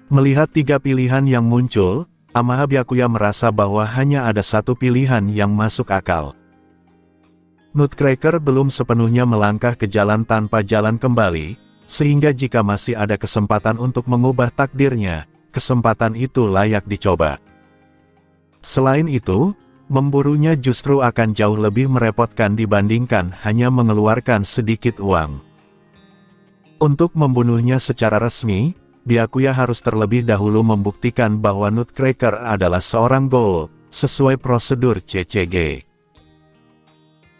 Melihat 3 pilihan yang muncul, Amaha Byakuya merasa bahwa hanya ada satu pilihan yang masuk akal. Nutcracker belum sepenuhnya melangkah ke jalan tanpa jalan kembali, sehingga jika masih ada kesempatan untuk mengubah takdirnya, kesempatan itu layak dicoba. Selain itu, memburunya justru akan jauh lebih merepotkan dibandingkan hanya mengeluarkan sedikit uang. Untuk membunuhnya secara resmi, Byakuya harus terlebih dahulu membuktikan bahwa Nutcracker adalah seorang ghoul, sesuai prosedur CCG.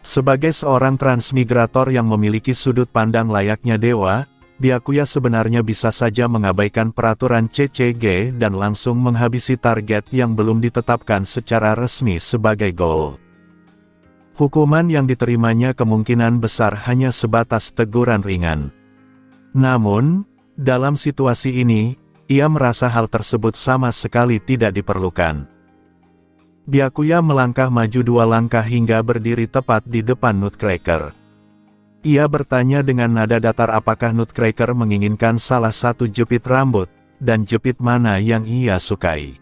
Sebagai seorang transmigrator yang memiliki sudut pandang layaknya dewa, Byakuya sebenarnya bisa saja mengabaikan peraturan CCG dan langsung menghabisi target yang belum ditetapkan secara resmi sebagai ghoul. Hukuman yang diterimanya kemungkinan besar hanya sebatas teguran ringan. Namun, dalam situasi ini, ia merasa hal tersebut sama sekali tidak diperlukan. Byakuya melangkah maju 2 langkah hingga berdiri tepat di depan Nutcracker. Ia bertanya dengan nada datar apakah Nutcracker menginginkan salah satu jepit rambut, dan jepit mana yang ia sukai.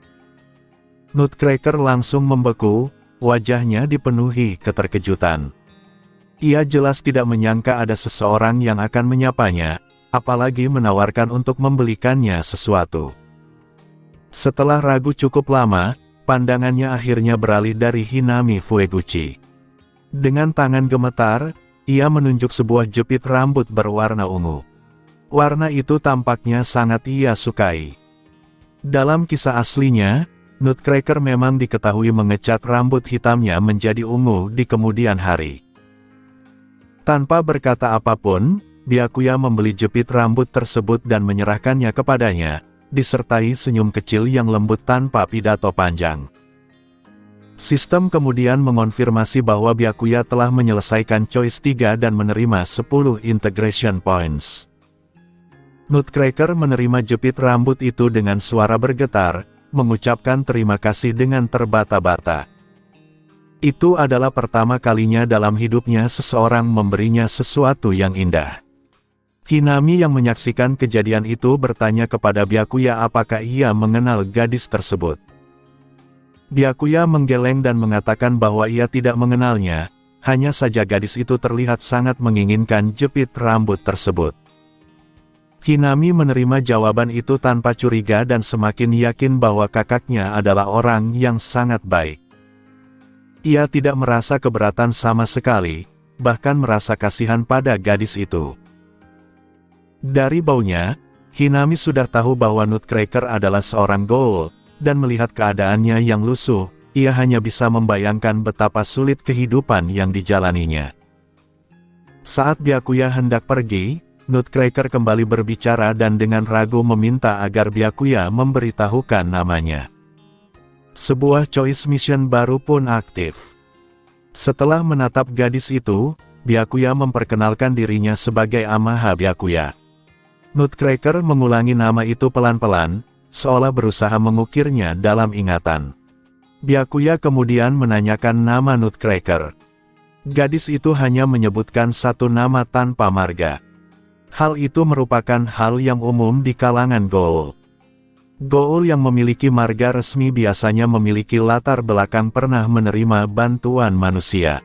Nutcracker langsung membeku, wajahnya dipenuhi keterkejutan. Ia jelas tidak menyangka ada seseorang yang akan menyapanya, apalagi menawarkan untuk membelikannya sesuatu. Setelah ragu cukup lama, pandangannya akhirnya beralih dari Hinami Fueguchi. Dengan tangan gemetar, ia menunjuk sebuah jepit rambut berwarna ungu. Warna itu tampaknya sangat ia sukai. Dalam kisah aslinya, Nutcracker memang diketahui mengecat rambut hitamnya menjadi ungu di kemudian hari. Tanpa berkata apapun, Byakuya membeli jepit rambut tersebut dan menyerahkannya kepadanya, disertai senyum kecil yang lembut tanpa pidato panjang. Sistem kemudian mengonfirmasi bahwa Byakuya telah menyelesaikan choice 3 dan menerima 10 integration points. Nutcracker menerima jepit rambut itu dengan suara bergetar, mengucapkan terima kasih dengan terbata-bata. Itu adalah pertama kalinya dalam hidupnya seseorang memberinya sesuatu yang indah. Hinami yang menyaksikan kejadian itu bertanya kepada Byakuya apakah ia mengenal gadis tersebut. Byakuya menggeleng dan mengatakan bahwa ia tidak mengenalnya, hanya saja gadis itu terlihat sangat menginginkan jepit rambut tersebut. Hinami menerima jawaban itu tanpa curiga dan semakin yakin bahwa kakaknya adalah orang yang sangat baik. Ia tidak merasa keberatan sama sekali, bahkan merasa kasihan pada gadis itu. Dari baunya, Hinami sudah tahu bahwa Nutcracker adalah seorang ghoul, dan melihat keadaannya yang lusuh, ia hanya bisa membayangkan betapa sulit kehidupan yang dijalaninya. Saat Byakuya hendak pergi, Nutcracker kembali berbicara dan dengan ragu meminta agar Byakuya memberitahukan namanya. Sebuah choice mission baru pun aktif. Setelah menatap gadis itu, Byakuya memperkenalkan dirinya sebagai Amaha Byakuya. Nutcracker mengulangi nama itu pelan-pelan, seolah berusaha mengukirnya dalam ingatan. Byakuya kemudian menanyakan nama Nutcracker. Gadis itu hanya menyebutkan satu nama tanpa marga. Hal itu merupakan hal yang umum di kalangan ghoul. Ghoul yang memiliki marga resmi biasanya memiliki latar belakang pernah menerima bantuan manusia.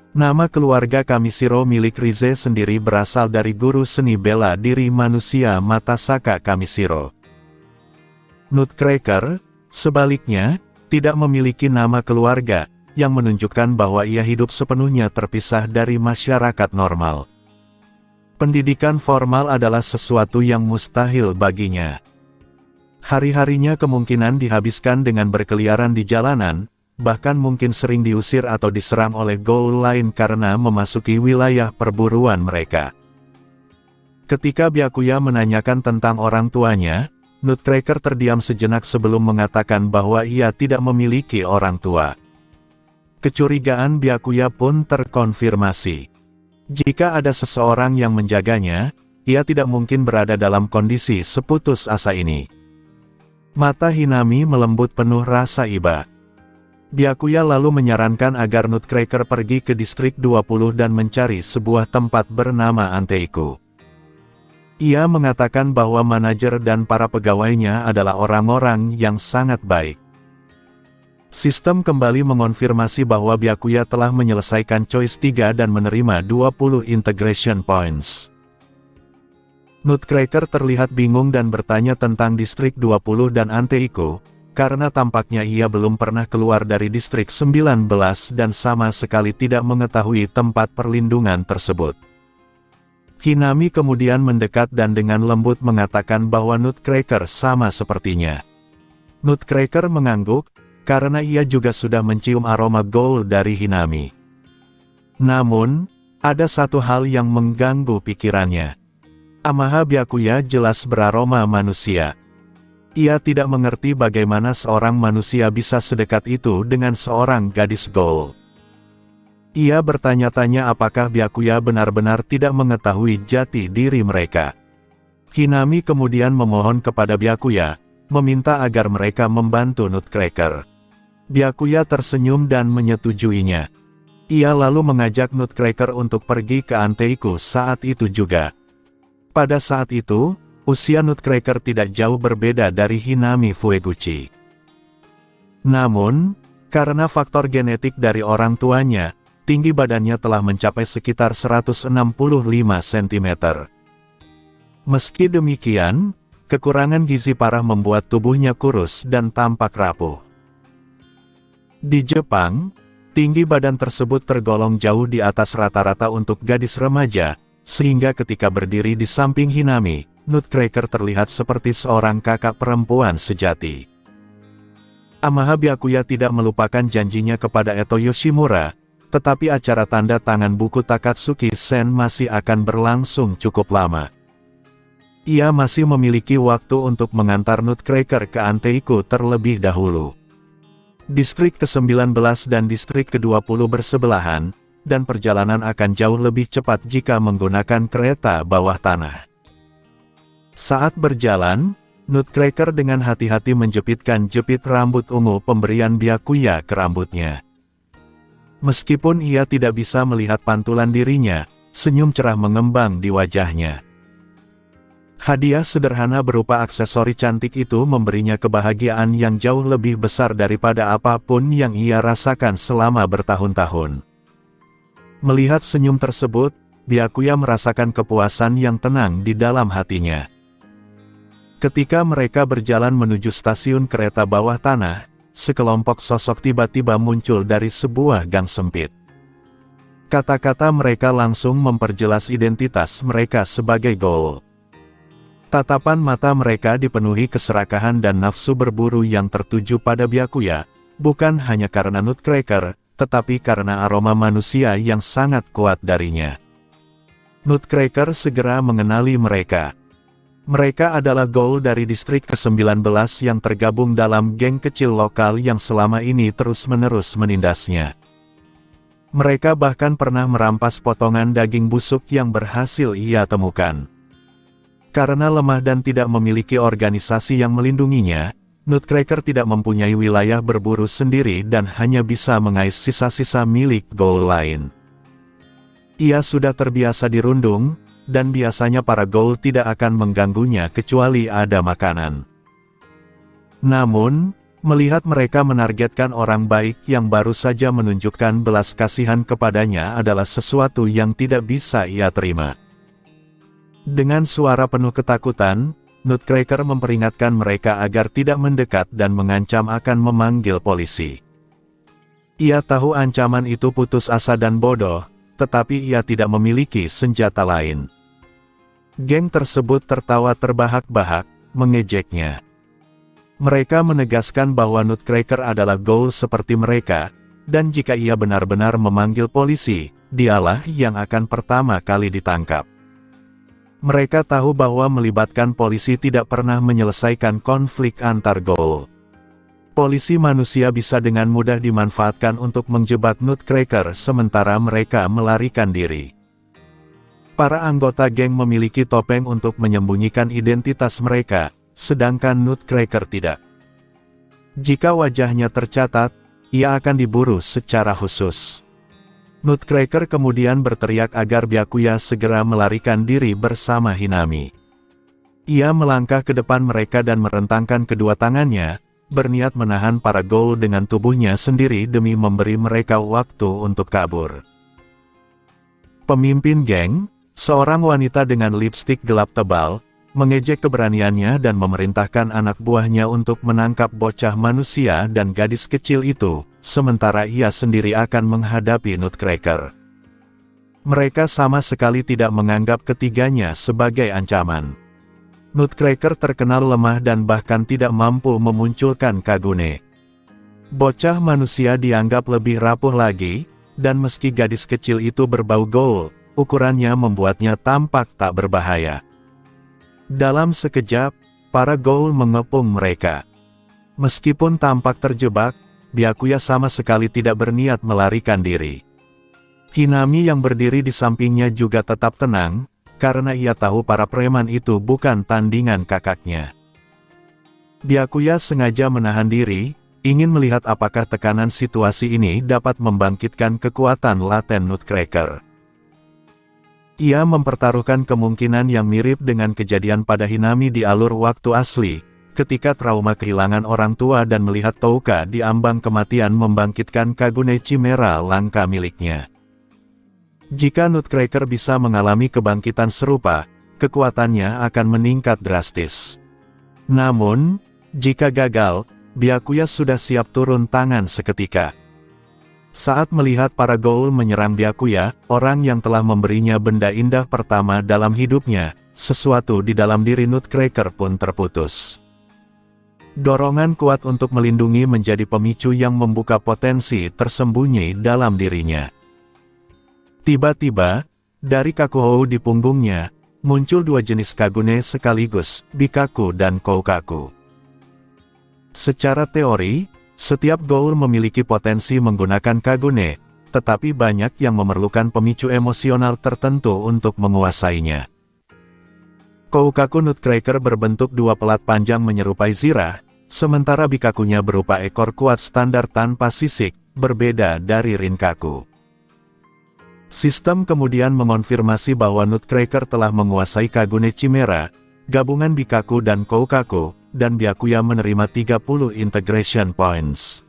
Nama keluarga Kamishiro milik Rize sendiri berasal dari guru seni bela diri manusia Matasaka Kamishiro. Nutcracker, sebaliknya, tidak memiliki nama keluarga, yang menunjukkan bahwa ia hidup sepenuhnya terpisah dari masyarakat normal. Pendidikan formal adalah sesuatu yang mustahil baginya. Hari-harinya kemungkinan dihabiskan dengan berkeliaran di jalanan, bahkan mungkin sering diusir atau diserang oleh ghoul lain karena memasuki wilayah perburuan mereka. Ketika Byakuya menanyakan tentang orang tuanya, Nutcracker terdiam sejenak sebelum mengatakan bahwa ia tidak memiliki orang tua. Kecurigaan Byakuya pun terkonfirmasi. Jika ada seseorang yang menjaganya, ia tidak mungkin berada dalam kondisi seputus asa ini. Mata Hinami melembut penuh rasa iba. Byakuya lalu menyarankan agar Nutcracker pergi ke distrik 20 dan mencari sebuah tempat bernama Anteiku. Ia mengatakan bahwa manajer dan para pegawainya adalah orang-orang yang sangat baik. Sistem kembali mengonfirmasi bahwa Byakuya telah menyelesaikan Choice 3 dan menerima 20 Integration Points. Nutcracker terlihat bingung dan bertanya tentang Distrik 20 dan Anteiko, karena tampaknya ia belum pernah keluar dari Distrik 19 dan sama sekali tidak mengetahui tempat perlindungan tersebut. Hinami kemudian mendekat dan dengan lembut mengatakan bahwa Nutcracker sama sepertinya. Nutcracker mengangguk, karena ia juga sudah mencium aroma gold dari Hinami. Namun, ada satu hal yang mengganggu pikirannya. Amaha Byakuya jelas beraroma manusia. Ia tidak mengerti bagaimana seorang manusia bisa sedekat itu dengan seorang gadis gold. Ia bertanya-tanya apakah Byakuya benar-benar tidak mengetahui jati diri mereka. Hinami kemudian memohon kepada Byakuya, meminta agar mereka membantu Nutcracker. Byakuya tersenyum dan menyetujuinya. Ia lalu mengajak Nutcracker untuk pergi ke Anteiko saat itu juga. Pada saat itu, usia Nutcracker tidak jauh berbeda dari Hinami Fueguchi. Namun, karena faktor genetik dari orang tuanya, tinggi badannya telah mencapai sekitar 165 cm. Meski demikian, kekurangan gizi parah membuat tubuhnya kurus dan tampak rapuh. Di Jepang, tinggi badan tersebut tergolong jauh di atas rata-rata untuk gadis remaja, sehingga ketika berdiri di samping Hinami, Nutcracker terlihat seperti seorang kakak perempuan sejati. Amaha Byakuya tidak melupakan janjinya kepada Eto Yoshimura, tetapi acara tanda tangan buku Takatsuki Sen masih akan berlangsung cukup lama. Ia masih memiliki waktu untuk mengantar Nutcracker ke Anteiko terlebih dahulu. Distrik ke-19 dan distrik ke-20 bersebelahan, dan perjalanan akan jauh lebih cepat jika menggunakan kereta bawah tanah. Saat berjalan, Nutcracker dengan hati-hati menjepitkan jepit rambut ungu pemberian Byakuya ke rambutnya. Meskipun ia tidak bisa melihat pantulan dirinya, senyum cerah mengembang di wajahnya. Hadiah sederhana berupa aksesori cantik itu memberinya kebahagiaan yang jauh lebih besar daripada apapun yang ia rasakan selama bertahun-tahun. Melihat senyum tersebut, Byakuya merasakan kepuasan yang tenang di dalam hatinya. Ketika mereka berjalan menuju stasiun kereta bawah tanah, sekelompok sosok tiba-tiba muncul dari sebuah gang sempit. Kata-kata mereka langsung memperjelas identitas mereka sebagai Ghoul. Tatapan mata mereka dipenuhi keserakahan dan nafsu berburu yang tertuju pada Byakuya, bukan hanya karena Nutcracker, tetapi karena aroma manusia yang sangat kuat darinya. Nutcracker segera mengenali mereka. Mereka adalah Ghoul dari distrik ke-19 yang tergabung dalam geng kecil lokal yang selama ini terus-menerus menindasnya. Mereka bahkan pernah merampas potongan daging busuk yang berhasil ia temukan. Karena lemah dan tidak memiliki organisasi yang melindunginya, Nutcracker tidak mempunyai wilayah berburu sendiri dan hanya bisa mengais sisa-sisa milik Ghoul lain. Ia sudah terbiasa dirundung, dan biasanya para Ghoul tidak akan mengganggunya kecuali ada makanan. Namun, melihat mereka menargetkan orang baik yang baru saja menunjukkan belas kasihan kepadanya adalah sesuatu yang tidak bisa ia terima. Dengan suara penuh ketakutan, Nutcracker memperingatkan mereka agar tidak mendekat dan mengancam akan memanggil polisi. Ia tahu ancaman itu putus asa dan bodoh, tetapi ia tidak memiliki senjata lain. Geng tersebut tertawa terbahak-bahak, mengejeknya. Mereka menegaskan bahwa Nutcracker adalah Ghoul seperti mereka, dan jika ia benar-benar memanggil polisi, dialah yang akan pertama kali ditangkap. Mereka tahu bahwa melibatkan polisi tidak pernah menyelesaikan konflik antar Ghoul. Polisi manusia bisa dengan mudah dimanfaatkan untuk menjebak Nutcracker sementara mereka melarikan diri. Para anggota geng memiliki topeng untuk menyembunyikan identitas mereka, sedangkan Nutcracker tidak. Jika wajahnya tercatat, ia akan diburu secara khusus. Nutcracker kemudian berteriak agar Byakuya segera melarikan diri bersama Hinami. Ia melangkah ke depan mereka dan merentangkan kedua tangannya, berniat menahan para ghoul dengan tubuhnya sendiri demi memberi mereka waktu untuk kabur. Pemimpin geng, seorang wanita dengan lipstik gelap tebal, mengejek keberaniannya dan memerintahkan anak buahnya untuk menangkap bocah manusia dan gadis kecil itu, sementara ia sendiri akan menghadapi Nutcracker. Mereka sama sekali tidak menganggap ketiganya sebagai ancaman. Nutcracker terkenal lemah dan bahkan tidak mampu memunculkan Kagune. Bocah manusia dianggap lebih rapuh lagi, dan meski gadis kecil itu berbau ghoul, ukurannya membuatnya tampak tak berbahaya. Dalam sekejap, para ghoul mengepung mereka. Meskipun tampak terjebak, Byakuya sama sekali tidak berniat melarikan diri. Hinami yang berdiri di sampingnya juga tetap tenang, karena ia tahu para preman itu bukan tandingan kakaknya. Byakuya sengaja menahan diri, ingin melihat apakah tekanan situasi ini dapat membangkitkan kekuatan laten Nutcracker. Ia mempertaruhkan kemungkinan yang mirip dengan kejadian pada Hinami di alur waktu asli, ketika trauma kehilangan orang tua dan melihat Touka di ambang kematian membangkitkan Kagune Chimera langka miliknya. Jika Nutcracker bisa mengalami kebangkitan serupa, kekuatannya akan meningkat drastis. Namun, jika gagal, Byakuya sudah siap turun tangan seketika. Saat melihat para ghoul menyerang Byakuya, orang yang telah memberinya benda indah pertama dalam hidupnya, sesuatu di dalam diri Nutcracker pun terputus. Dorongan kuat untuk melindungi menjadi pemicu yang membuka potensi tersembunyi dalam dirinya. Tiba-tiba, dari Kakuhou di punggungnya, muncul dua jenis Kagune sekaligus, Bikaku dan Koukaku. Secara teori, setiap ghoul memiliki potensi menggunakan Kagune, tetapi banyak yang memerlukan pemicu emosional tertentu untuk menguasainya. Koukaku Nutcracker berbentuk dua pelat panjang menyerupai zirah, sementara Bikakunya berupa ekor kuat standar tanpa sisik, berbeda dari Rinkaku. Sistem kemudian mengonfirmasi bahwa Nutcracker telah menguasai Kagune Chimera, gabungan Bikaku dan Koukaku, dan Byakuya menerima 30 integration points.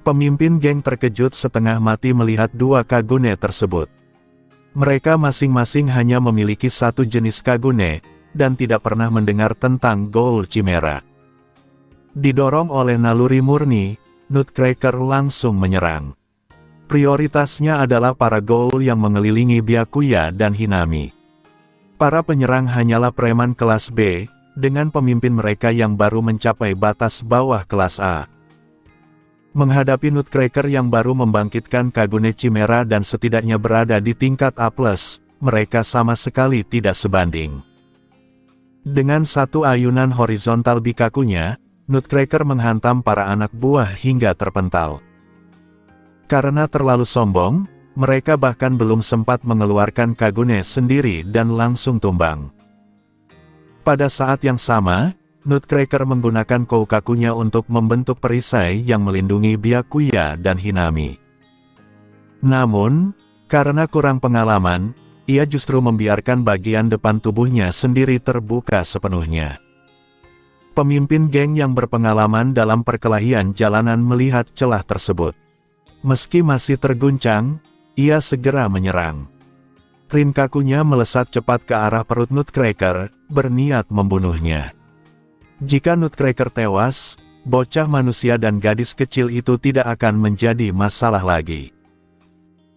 Pemimpin geng terkejut setengah mati melihat dua Kagune tersebut. Mereka masing-masing hanya memiliki satu jenis Kagune, dan tidak pernah mendengar tentang Ghoul Chimera. Didorong oleh naluri murni, Nutcracker langsung menyerang. Prioritasnya adalah para ghoul yang mengelilingi Byakuya dan Hinami. Para penyerang hanyalah preman kelas B, dengan pemimpin mereka yang baru mencapai batas bawah kelas A. Menghadapi Nutcracker yang baru membangkitkan Kagune Chimera dan setidaknya berada di tingkat A+, mereka sama sekali tidak sebanding. Dengan satu ayunan horizontal Bikakunya, Nutcracker menghantam para anak buah hingga terpental. Karena terlalu sombong, mereka bahkan belum sempat mengeluarkan Kagune sendiri dan langsung tumbang. Pada saat yang sama, Nutcracker menggunakan Koukakunya untuk membentuk perisai yang melindungi Byakuya dan Hinami. Namun, karena kurang pengalaman, ia justru membiarkan bagian depan tubuhnya sendiri terbuka sepenuhnya. Pemimpin geng yang berpengalaman dalam perkelahian jalanan melihat celah tersebut. Meski masih terguncang, ia segera menyerang. Rinkakunya melesat cepat ke arah perut Nutcracker, berniat membunuhnya. Jika Nutcracker tewas, bocah manusia dan gadis kecil itu tidak akan menjadi masalah lagi.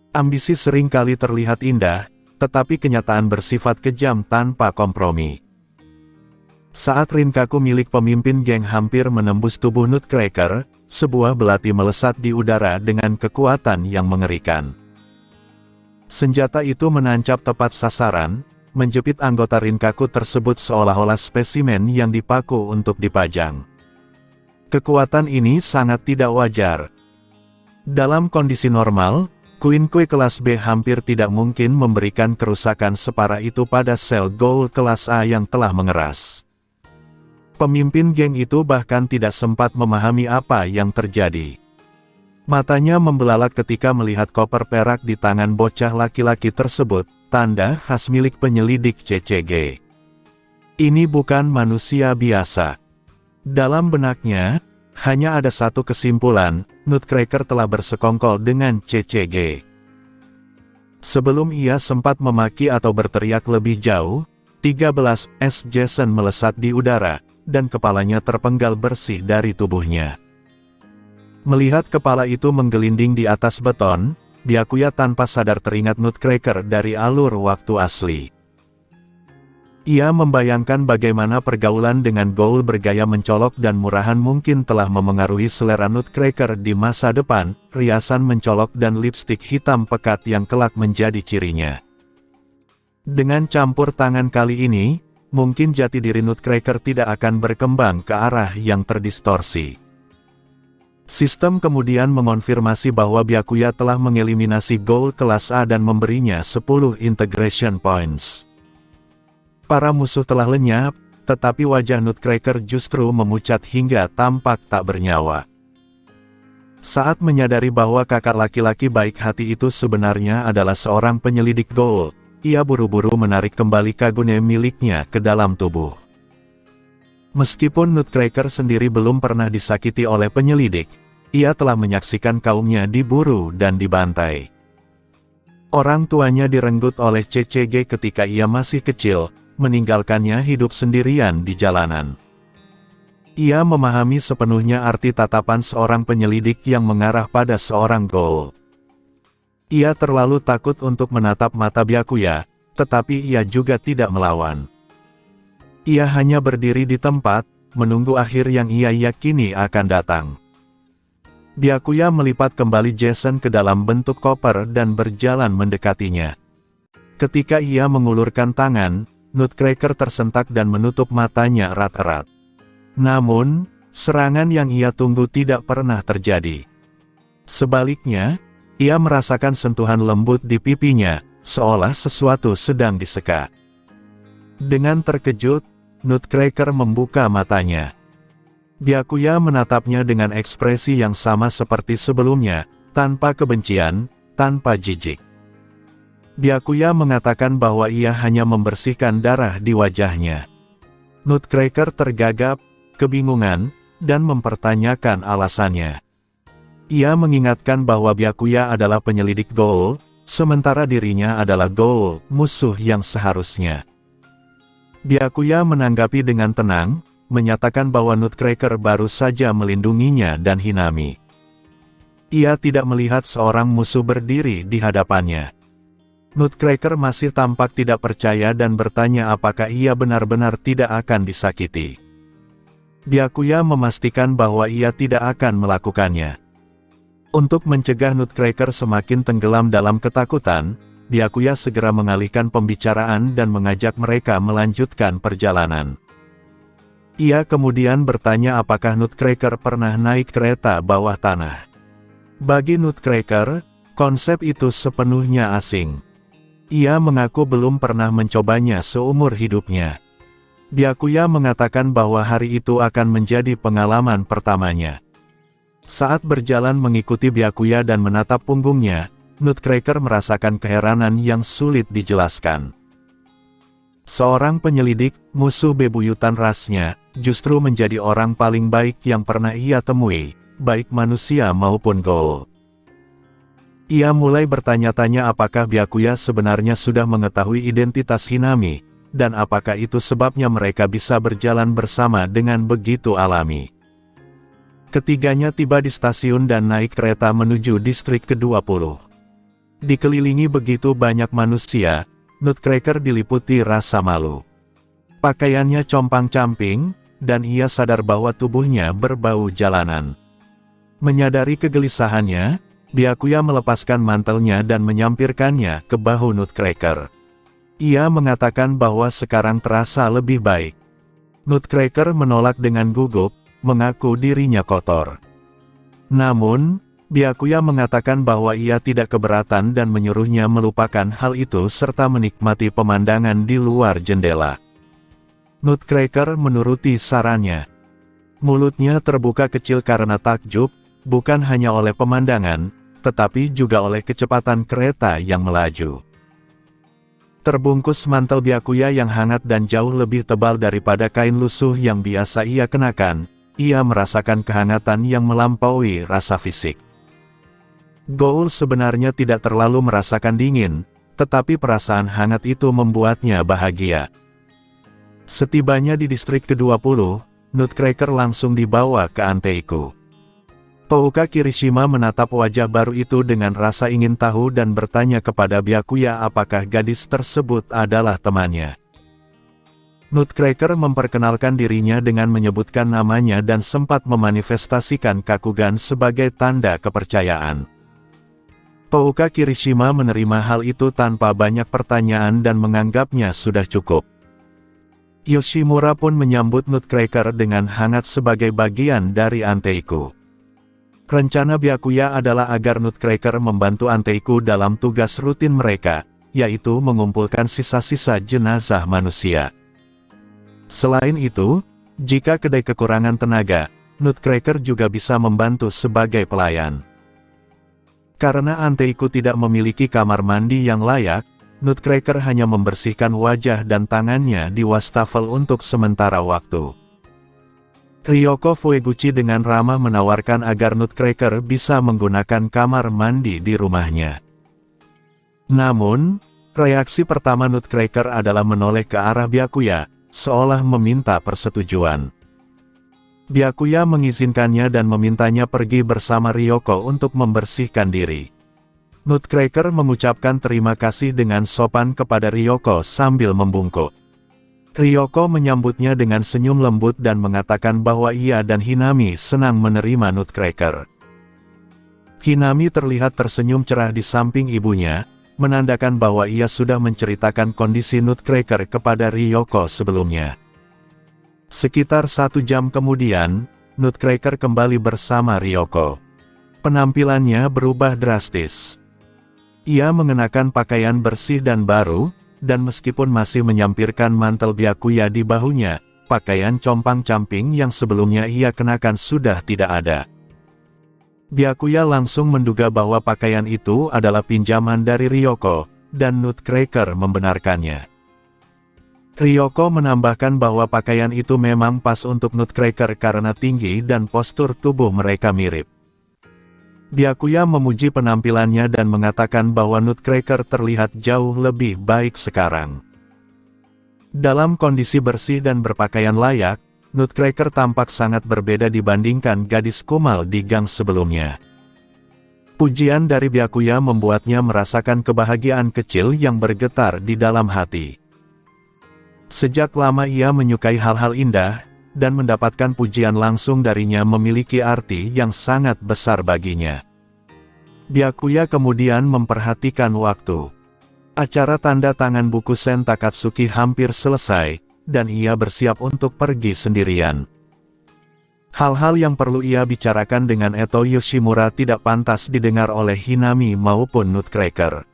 Ambisi seringkali terlihat indah, tetapi kenyataan bersifat kejam tanpa kompromi. Saat Rinkaku milik pemimpin geng hampir menembus tubuh Nutcracker, sebuah belati melesat di udara dengan kekuatan yang mengerikan. Senjata itu menancap tepat sasaran, menjepit anggota Rinkaku tersebut seolah-olah spesimen yang dipaku untuk dipajang. Kekuatan ini sangat tidak wajar. Dalam kondisi normal, Queen-Kui kelas B hampir tidak mungkin memberikan kerusakan separah itu pada sel ghoul kelas A yang telah mengeras. Pemimpin geng itu bahkan tidak sempat memahami apa yang terjadi. Matanya membelalak ketika melihat koper perak di tangan bocah laki-laki tersebut, tanda khas milik penyelidik CCG. Ini bukan manusia biasa. Dalam benaknya, hanya ada satu kesimpulan, Nutcracker telah bersekongkol dengan CCG. Sebelum ia sempat memaki atau berteriak lebih jauh, 13S Jason melesat di udara, dan kepalanya terpenggal bersih dari tubuhnya. Melihat kepala itu menggelinding di atas beton, Byakuya tanpa sadar teringat Nutcracker dari alur waktu asli. Ia membayangkan bagaimana pergaulan dengan gaul bergaya mencolok dan murahan mungkin telah memengaruhi selera Nutcracker di masa depan, riasan mencolok dan lipstik hitam pekat yang kelak menjadi cirinya. Dengan campur tangan kali ini, mungkin jati diri Nutcracker tidak akan berkembang ke arah yang terdistorsi. Sistem kemudian mengonfirmasi bahwa Byakuya telah mengeliminasi gaul kelas A dan memberinya 10 integration points. Para musuh telah lenyap, tetapi wajah Nutcracker justru memucat hingga tampak tak bernyawa. Saat menyadari bahwa kakak laki-laki baik hati itu sebenarnya adalah seorang penyelidik gaul, ia buru-buru menarik kembali Kagune miliknya ke dalam tubuh. Meskipun Nutcracker sendiri belum pernah disakiti oleh penyelidik, ia telah menyaksikan kaumnya diburu dan dibantai. Orang tuanya direnggut oleh CCG ketika ia masih kecil, meninggalkannya hidup sendirian di jalanan. Ia memahami sepenuhnya arti tatapan seorang penyelidik yang mengarah pada seorang gaul. Ia terlalu takut untuk menatap mata Byakuya, tetapi ia juga tidak melawan. Ia hanya berdiri di tempat, menunggu akhir yang ia yakini akan datang. Byakuya melipat kembali Jason ke dalam bentuk koper dan berjalan mendekatinya. Ketika ia mengulurkan tangan, Nutcracker tersentak dan menutup matanya erat-erat. Namun, serangan yang ia tunggu tidak pernah terjadi. Sebaliknya, ia merasakan sentuhan lembut di pipinya, seolah sesuatu sedang diseka. Dengan terkejut, Nutcracker membuka matanya. Byakuya menatapnya dengan ekspresi yang sama seperti sebelumnya, tanpa kebencian, tanpa jijik. Byakuya mengatakan bahwa ia hanya membersihkan darah di wajahnya. Nutcracker tergagap, kebingungan, dan mempertanyakan alasannya. Ia mengingatkan bahwa Byakuya adalah penyelidik gaul, sementara dirinya adalah gaul, musuh yang seharusnya. Byakuya menanggapi dengan tenang, menyatakan bahwa Nutcracker baru saja melindunginya dan Hinami. Ia tidak melihat seorang musuh berdiri di hadapannya. Nutcracker masih tampak tidak percaya dan bertanya apakah ia benar-benar tidak akan disakiti. Byakuya memastikan bahwa ia tidak akan melakukannya. Untuk mencegah Nutcracker semakin tenggelam dalam ketakutan, Byakuya segera mengalihkan pembicaraan dan mengajak mereka melanjutkan perjalanan. Ia kemudian bertanya apakah Nutcracker pernah naik kereta bawah tanah. Bagi Nutcracker, konsep itu sepenuhnya asing. Ia mengaku belum pernah mencobanya seumur hidupnya. Byakuya mengatakan bahwa hari itu akan menjadi pengalaman pertamanya. Saat berjalan mengikuti Byakuya dan menatap punggungnya, Nutcracker merasakan keheranan yang sulit dijelaskan. Seorang penyelidik, musuh bebuyutan rasnya, justru menjadi orang paling baik yang pernah ia temui, baik manusia maupun gaul. Ia mulai bertanya-tanya apakah Byakuya sebenarnya sudah mengetahui identitas Hinami, dan apakah itu sebabnya mereka bisa berjalan bersama dengan begitu alami. Ketiganya tiba di stasiun dan naik kereta menuju distrik ke-20. Dikelilingi begitu banyak manusia, Nutcracker diliputi rasa malu. Pakaiannya compang-camping, dan ia sadar bahwa tubuhnya berbau jalanan. Menyadari kegelisahannya, Byakuya melepaskan mantelnya dan menyampirkannya ke bahu Nutcracker. Ia mengatakan bahwa sekarang terasa lebih baik. Nutcracker menolak dengan gugup, mengaku dirinya kotor. Namun, Byakuya mengatakan bahwa ia tidak keberatan dan menyuruhnya melupakan hal itu serta menikmati pemandangan di luar jendela. Nutcracker menuruti sarannya. Mulutnya terbuka kecil karena takjub, bukan hanya oleh pemandangan, tetapi juga oleh kecepatan kereta yang melaju. Terbungkus mantel Byakuya yang hangat dan jauh lebih tebal daripada kain lusuh yang biasa ia kenakan, ia merasakan kehangatan yang melampaui rasa fisik. Goul sebenarnya tidak terlalu merasakan dingin, tetapi perasaan hangat itu membuatnya bahagia. Setibanya di distrik ke-20, Nutcracker langsung dibawa ke Anteiku. Touka Kirishima menatap wajah baru itu dengan rasa ingin tahu dan bertanya kepada Byakuya apakah gadis tersebut adalah temannya. Nutcracker memperkenalkan dirinya dengan menyebutkan namanya dan sempat memanifestasikan Kakugan sebagai tanda kepercayaan. Touka Kirishima menerima hal itu tanpa banyak pertanyaan dan menganggapnya sudah cukup. Yoshimura pun menyambut Nutcracker dengan hangat sebagai bagian dari Anteiku. Rencana Byakuya adalah agar Nutcracker membantu Anteiku dalam tugas rutin mereka, yaitu mengumpulkan sisa-sisa jenazah manusia. Selain itu, jika kedai kekurangan tenaga, Nutcracker juga bisa membantu sebagai pelayan. Karena Anteiku tidak memiliki kamar mandi yang layak, Nutcracker hanya membersihkan wajah dan tangannya di wastafel untuk sementara waktu. Ryoko Fueguchi dengan ramah menawarkan agar Nutcracker bisa menggunakan kamar mandi di rumahnya. Namun, reaksi pertama Nutcracker adalah menoleh ke arah Byakuya, seolah meminta persetujuan. Byakuya mengizinkannya dan memintanya pergi bersama Ryoko untuk membersihkan diri. Nutcracker mengucapkan terima kasih dengan sopan kepada Ryoko sambil membungkuk. Ryoko menyambutnya dengan senyum lembut dan mengatakan bahwa ia dan Hinami senang menerima Nutcracker. Hinami terlihat tersenyum cerah di samping ibunya, menandakan bahwa ia sudah menceritakan kondisi Nutcracker kepada Ryoko sebelumnya. Sekitar 1 jam kemudian, Nutcracker kembali bersama Ryoko. Penampilannya berubah drastis. Ia mengenakan pakaian bersih dan baru, dan meskipun masih menyampirkan mantel Byakuya di bahunya, pakaian compang-camping yang sebelumnya ia kenakan sudah tidak ada. Byakuya langsung menduga bahwa pakaian itu adalah pinjaman dari Ryoko, dan Nutcracker membenarkannya. Ryoko menambahkan bahwa pakaian itu memang pas untuk Nutcracker karena tinggi dan postur tubuh mereka mirip. Byakuya memuji penampilannya dan mengatakan bahwa Nutcracker terlihat jauh lebih baik sekarang. Dalam kondisi bersih dan berpakaian layak, Nutcracker tampak sangat berbeda dibandingkan gadis kumal di gang sebelumnya. Pujian dari Byakuya membuatnya merasakan kebahagiaan kecil yang bergetar di dalam hati. Sejak lama ia menyukai hal-hal indah, dan mendapatkan pujian langsung darinya memiliki arti yang sangat besar baginya. Byakuya kemudian memperhatikan waktu. Acara tanda tangan buku Sen Takatsuki hampir selesai, dan ia bersiap untuk pergi sendirian. Hal-hal yang perlu ia bicarakan dengan Eto Yoshimura tidak pantas didengar oleh Hinami maupun Nutcracker.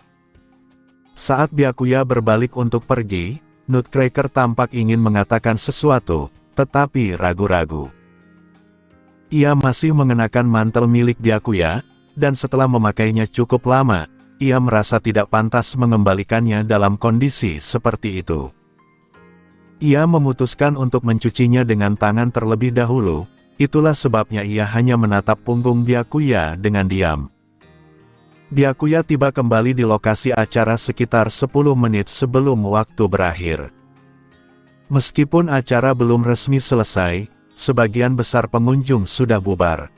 Saat Byakuya berbalik untuk pergi, Nutcracker tampak ingin mengatakan sesuatu, tetapi ragu-ragu. Ia masih mengenakan mantel milik Byakuya, dan setelah memakainya cukup lama, ia merasa tidak pantas mengembalikannya dalam kondisi seperti itu. Ia memutuskan untuk mencucinya dengan tangan terlebih dahulu, itulah sebabnya ia hanya menatap punggung Byakuya dengan diam. Byakuya tiba kembali di lokasi acara sekitar 10 menit sebelum waktu berakhir. Meskipun acara belum resmi selesai, sebagian besar pengunjung sudah bubar.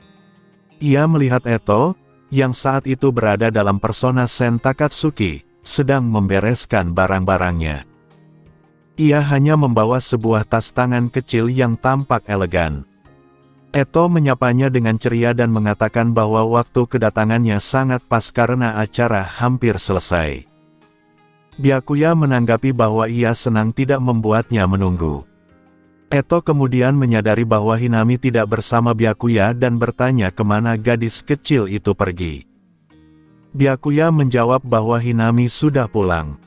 Ia melihat Eto, yang saat itu berada dalam persona Sen Takatsuki, sedang membereskan barang-barangnya. Ia hanya membawa sebuah tas tangan kecil yang tampak elegan. Eto menyapanya dengan ceria dan mengatakan bahwa waktu kedatangannya sangat pas karena acara hampir selesai. Byakuya menanggapi bahwa ia senang tidak membuatnya menunggu. Eto kemudian menyadari bahwa Hinami tidak bersama Byakuya dan bertanya kemana gadis kecil itu pergi. Byakuya menjawab bahwa Hinami sudah pulang.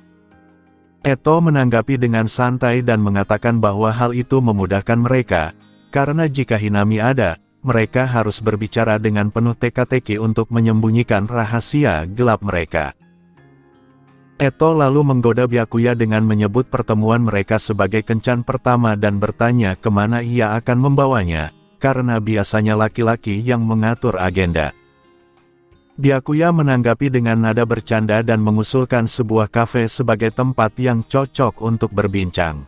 Eto menanggapi dengan santai dan mengatakan bahwa hal itu memudahkan mereka, karena jika Hinami ada, mereka harus berbicara dengan penuh teka-teki untuk menyembunyikan rahasia gelap mereka. Eto lalu menggoda Byakuya dengan menyebut pertemuan mereka sebagai kencan pertama dan bertanya kemana ia akan membawanya, karena biasanya laki-laki yang mengatur agenda. Byakuya menanggapi dengan nada bercanda dan mengusulkan sebuah kafe sebagai tempat yang cocok untuk berbincang.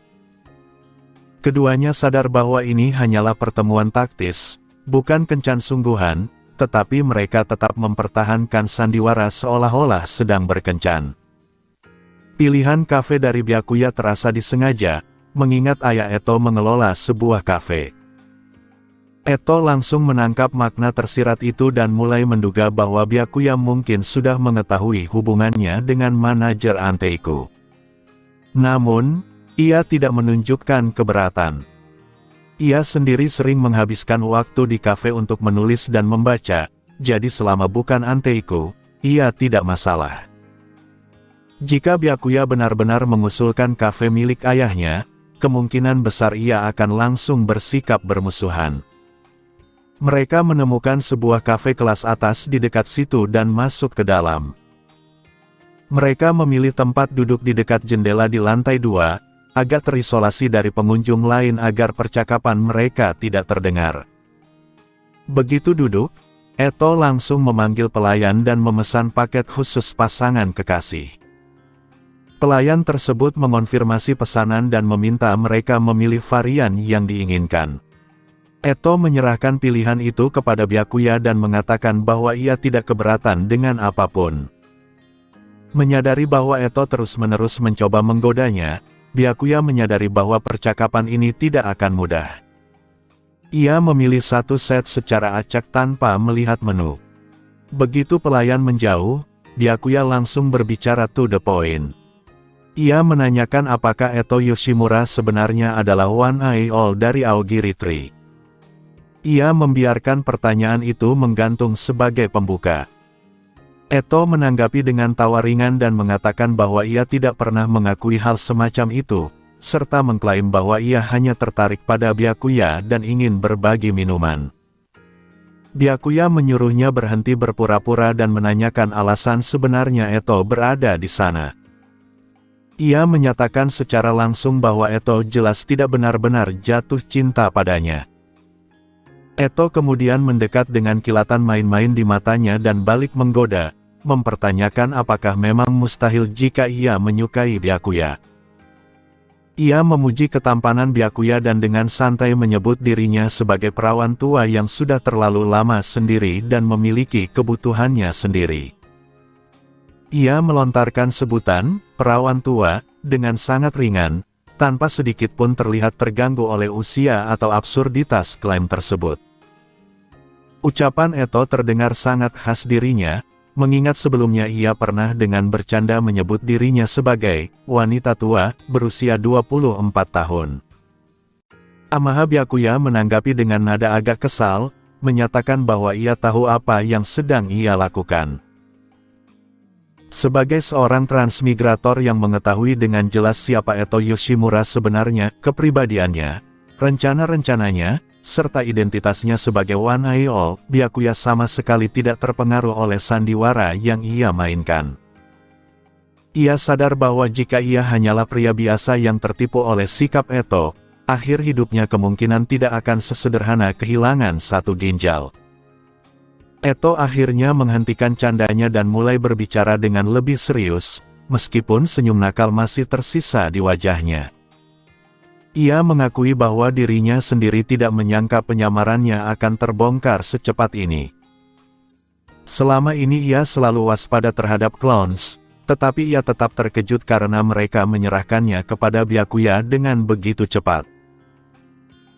Keduanya sadar bahwa ini hanyalah pertemuan taktis, bukan kencan sungguhan, tetapi mereka tetap mempertahankan sandiwara seolah-olah sedang berkencan. Pilihan kafe dari Byakuya terasa disengaja, mengingat ayah Eto mengelola sebuah kafe. Eto langsung menangkap makna tersirat itu dan mulai menduga bahwa Byakuya mungkin sudah mengetahui hubungannya dengan manajer Anteiku. Namun, ia tidak menunjukkan keberatan. Ia sendiri sering menghabiskan waktu di kafe untuk menulis dan membaca, jadi selama bukan Anteiku, ia tidak masalah. Jika Byakuya benar-benar mengusulkan kafe milik ayahnya, kemungkinan besar ia akan langsung bersikap bermusuhan. Mereka menemukan sebuah kafe kelas atas di dekat situ dan masuk ke dalam. Mereka memilih tempat duduk di dekat jendela di lantai 2, agak terisolasi dari pengunjung lain agar percakapan mereka tidak terdengar. Begitu duduk, Eto langsung memanggil pelayan dan memesan paket khusus pasangan kekasih. Pelayan tersebut mengonfirmasi pesanan dan meminta mereka memilih varian yang diinginkan. Eto menyerahkan pilihan itu kepada Byakuya dan mengatakan bahwa ia tidak keberatan dengan apapun. Menyadari bahwa Eto terus-menerus mencoba menggodanya, Byakuya menyadari bahwa percakapan ini tidak akan mudah. Ia memilih satu set secara acak tanpa melihat menu. Begitu pelayan menjauh, Byakuya langsung berbicara to the point. Ia menanyakan apakah Eto Yoshimura sebenarnya adalah One Eye All dari Aogiri Tree. Ia membiarkan pertanyaan itu menggantung sebagai pembuka. Eto menanggapi dengan tawa ringan dan mengatakan bahwa ia tidak pernah mengakui hal semacam itu, serta mengklaim bahwa ia hanya tertarik pada Byakuya dan ingin berbagi minuman. Byakuya menyuruhnya berhenti berpura-pura dan menanyakan alasan sebenarnya Eto berada di sana. Ia menyatakan secara langsung bahwa Eto jelas tidak benar-benar jatuh cinta padanya. Eto kemudian mendekat dengan kilatan main-main di matanya dan balik menggoda, mempertanyakan apakah memang mustahil jika ia menyukai Byakuya. Ia memuji ketampanan Byakuya dan dengan santai menyebut dirinya sebagai perawan tua yang sudah terlalu lama sendiri dan memiliki kebutuhannya sendiri. Ia melontarkan sebutan, perawan tua, dengan sangat ringan, tanpa sedikit pun terlihat terganggu oleh usia atau absurditas klaim tersebut. Ucapan Eto terdengar sangat khas dirinya, mengingat sebelumnya ia pernah dengan bercanda menyebut dirinya sebagai wanita tua, berusia 24 tahun. Amaha Byakuya menanggapi dengan nada agak kesal, menyatakan bahwa ia tahu apa yang sedang ia lakukan. Sebagai seorang transmigrator yang mengetahui dengan jelas siapa Eto Yoshimura sebenarnya, kepribadiannya, rencana-rencananya, serta identitasnya sebagai One Eye All, Byakuya sama sekali tidak terpengaruh oleh sandiwara yang ia mainkan. Ia sadar bahwa jika ia hanyalah pria biasa yang tertipu oleh sikap Eto, akhir hidupnya kemungkinan tidak akan sesederhana kehilangan satu ginjal. Eto akhirnya menghentikan candanya dan mulai berbicara dengan lebih serius, meskipun senyum nakal masih tersisa di wajahnya. Ia mengakui bahwa dirinya sendiri tidak menyangka penyamarannya akan terbongkar secepat ini. Selama ini ia selalu waspada terhadap clones, tetapi ia tetap terkejut karena mereka menyerahkannya kepada Byakuya dengan begitu cepat.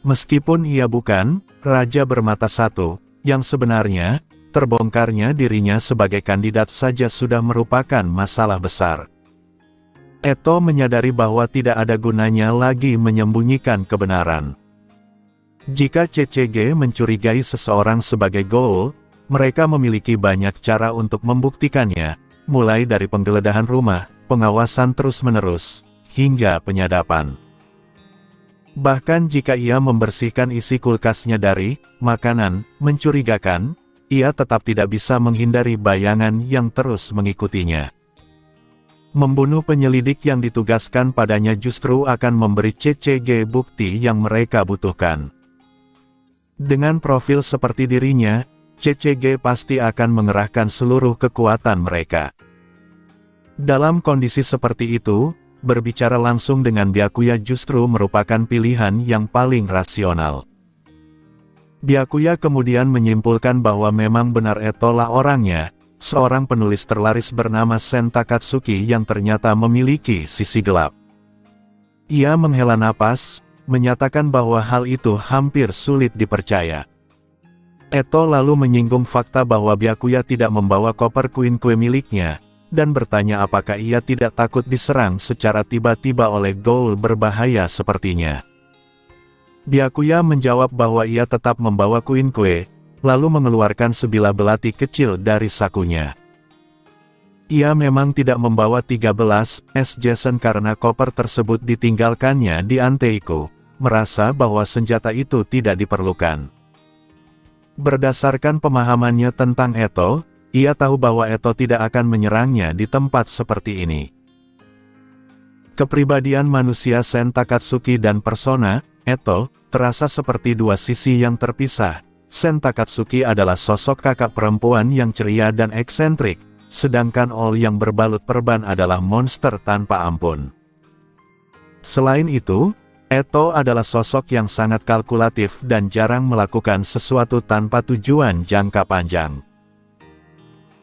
Meskipun ia bukan raja bermata satu, yang sebenarnya, terbongkarnya dirinya sebagai kandidat saja sudah merupakan masalah besar. Eto menyadari bahwa tidak ada gunanya lagi menyembunyikan kebenaran. Jika CCG mencurigai seseorang sebagai goal, mereka memiliki banyak cara untuk membuktikannya, mulai dari penggeledahan rumah, pengawasan terus-menerus, hingga penyadapan. Bahkan jika ia membersihkan isi kulkasnya dari makanan mencurigakan, ia tetap tidak bisa menghindari bayangan yang terus mengikutinya. Membunuh penyelidik yang ditugaskan padanya justru akan memberi CCG bukti yang mereka butuhkan. Dengan profil seperti dirinya, CCG pasti akan mengerahkan seluruh kekuatan mereka. Dalam kondisi seperti itu, berbicara langsung dengan Byakuya justru merupakan pilihan yang paling rasional. Byakuya kemudian menyimpulkan bahwa memang benar Eto lah orangnya, seorang penulis terlaris bernama Sen Takatsuki yang ternyata memiliki sisi gelap. Ia menghela napas, menyatakan bahwa hal itu hampir sulit dipercaya. Eto lalu menyinggung fakta bahwa Byakuya tidak membawa koper Queen miliknya, dan bertanya apakah ia tidak takut diserang secara tiba-tiba oleh ghoul berbahaya sepertinya. Byakuya menjawab bahwa ia tetap membawa Queen, lalu mengeluarkan sebilah belati kecil dari sakunya. Ia memang tidak membawa 13 Jason karena koper tersebut ditinggalkannya di Anteiko, merasa bahwa senjata itu tidak diperlukan. Berdasarkan pemahamannya tentang Eto, ia tahu bahwa Eto tidak akan menyerangnya di tempat seperti ini. Kepribadian manusia Sen Takatsuki dan persona Eto terasa seperti dua sisi yang terpisah. Sen Takatsuki adalah sosok kakak perempuan yang ceria dan eksentrik, sedangkan All yang berbalut perban adalah monster tanpa ampun. Selain itu, Eto adalah sosok yang sangat kalkulatif dan jarang melakukan sesuatu tanpa tujuan jangka panjang.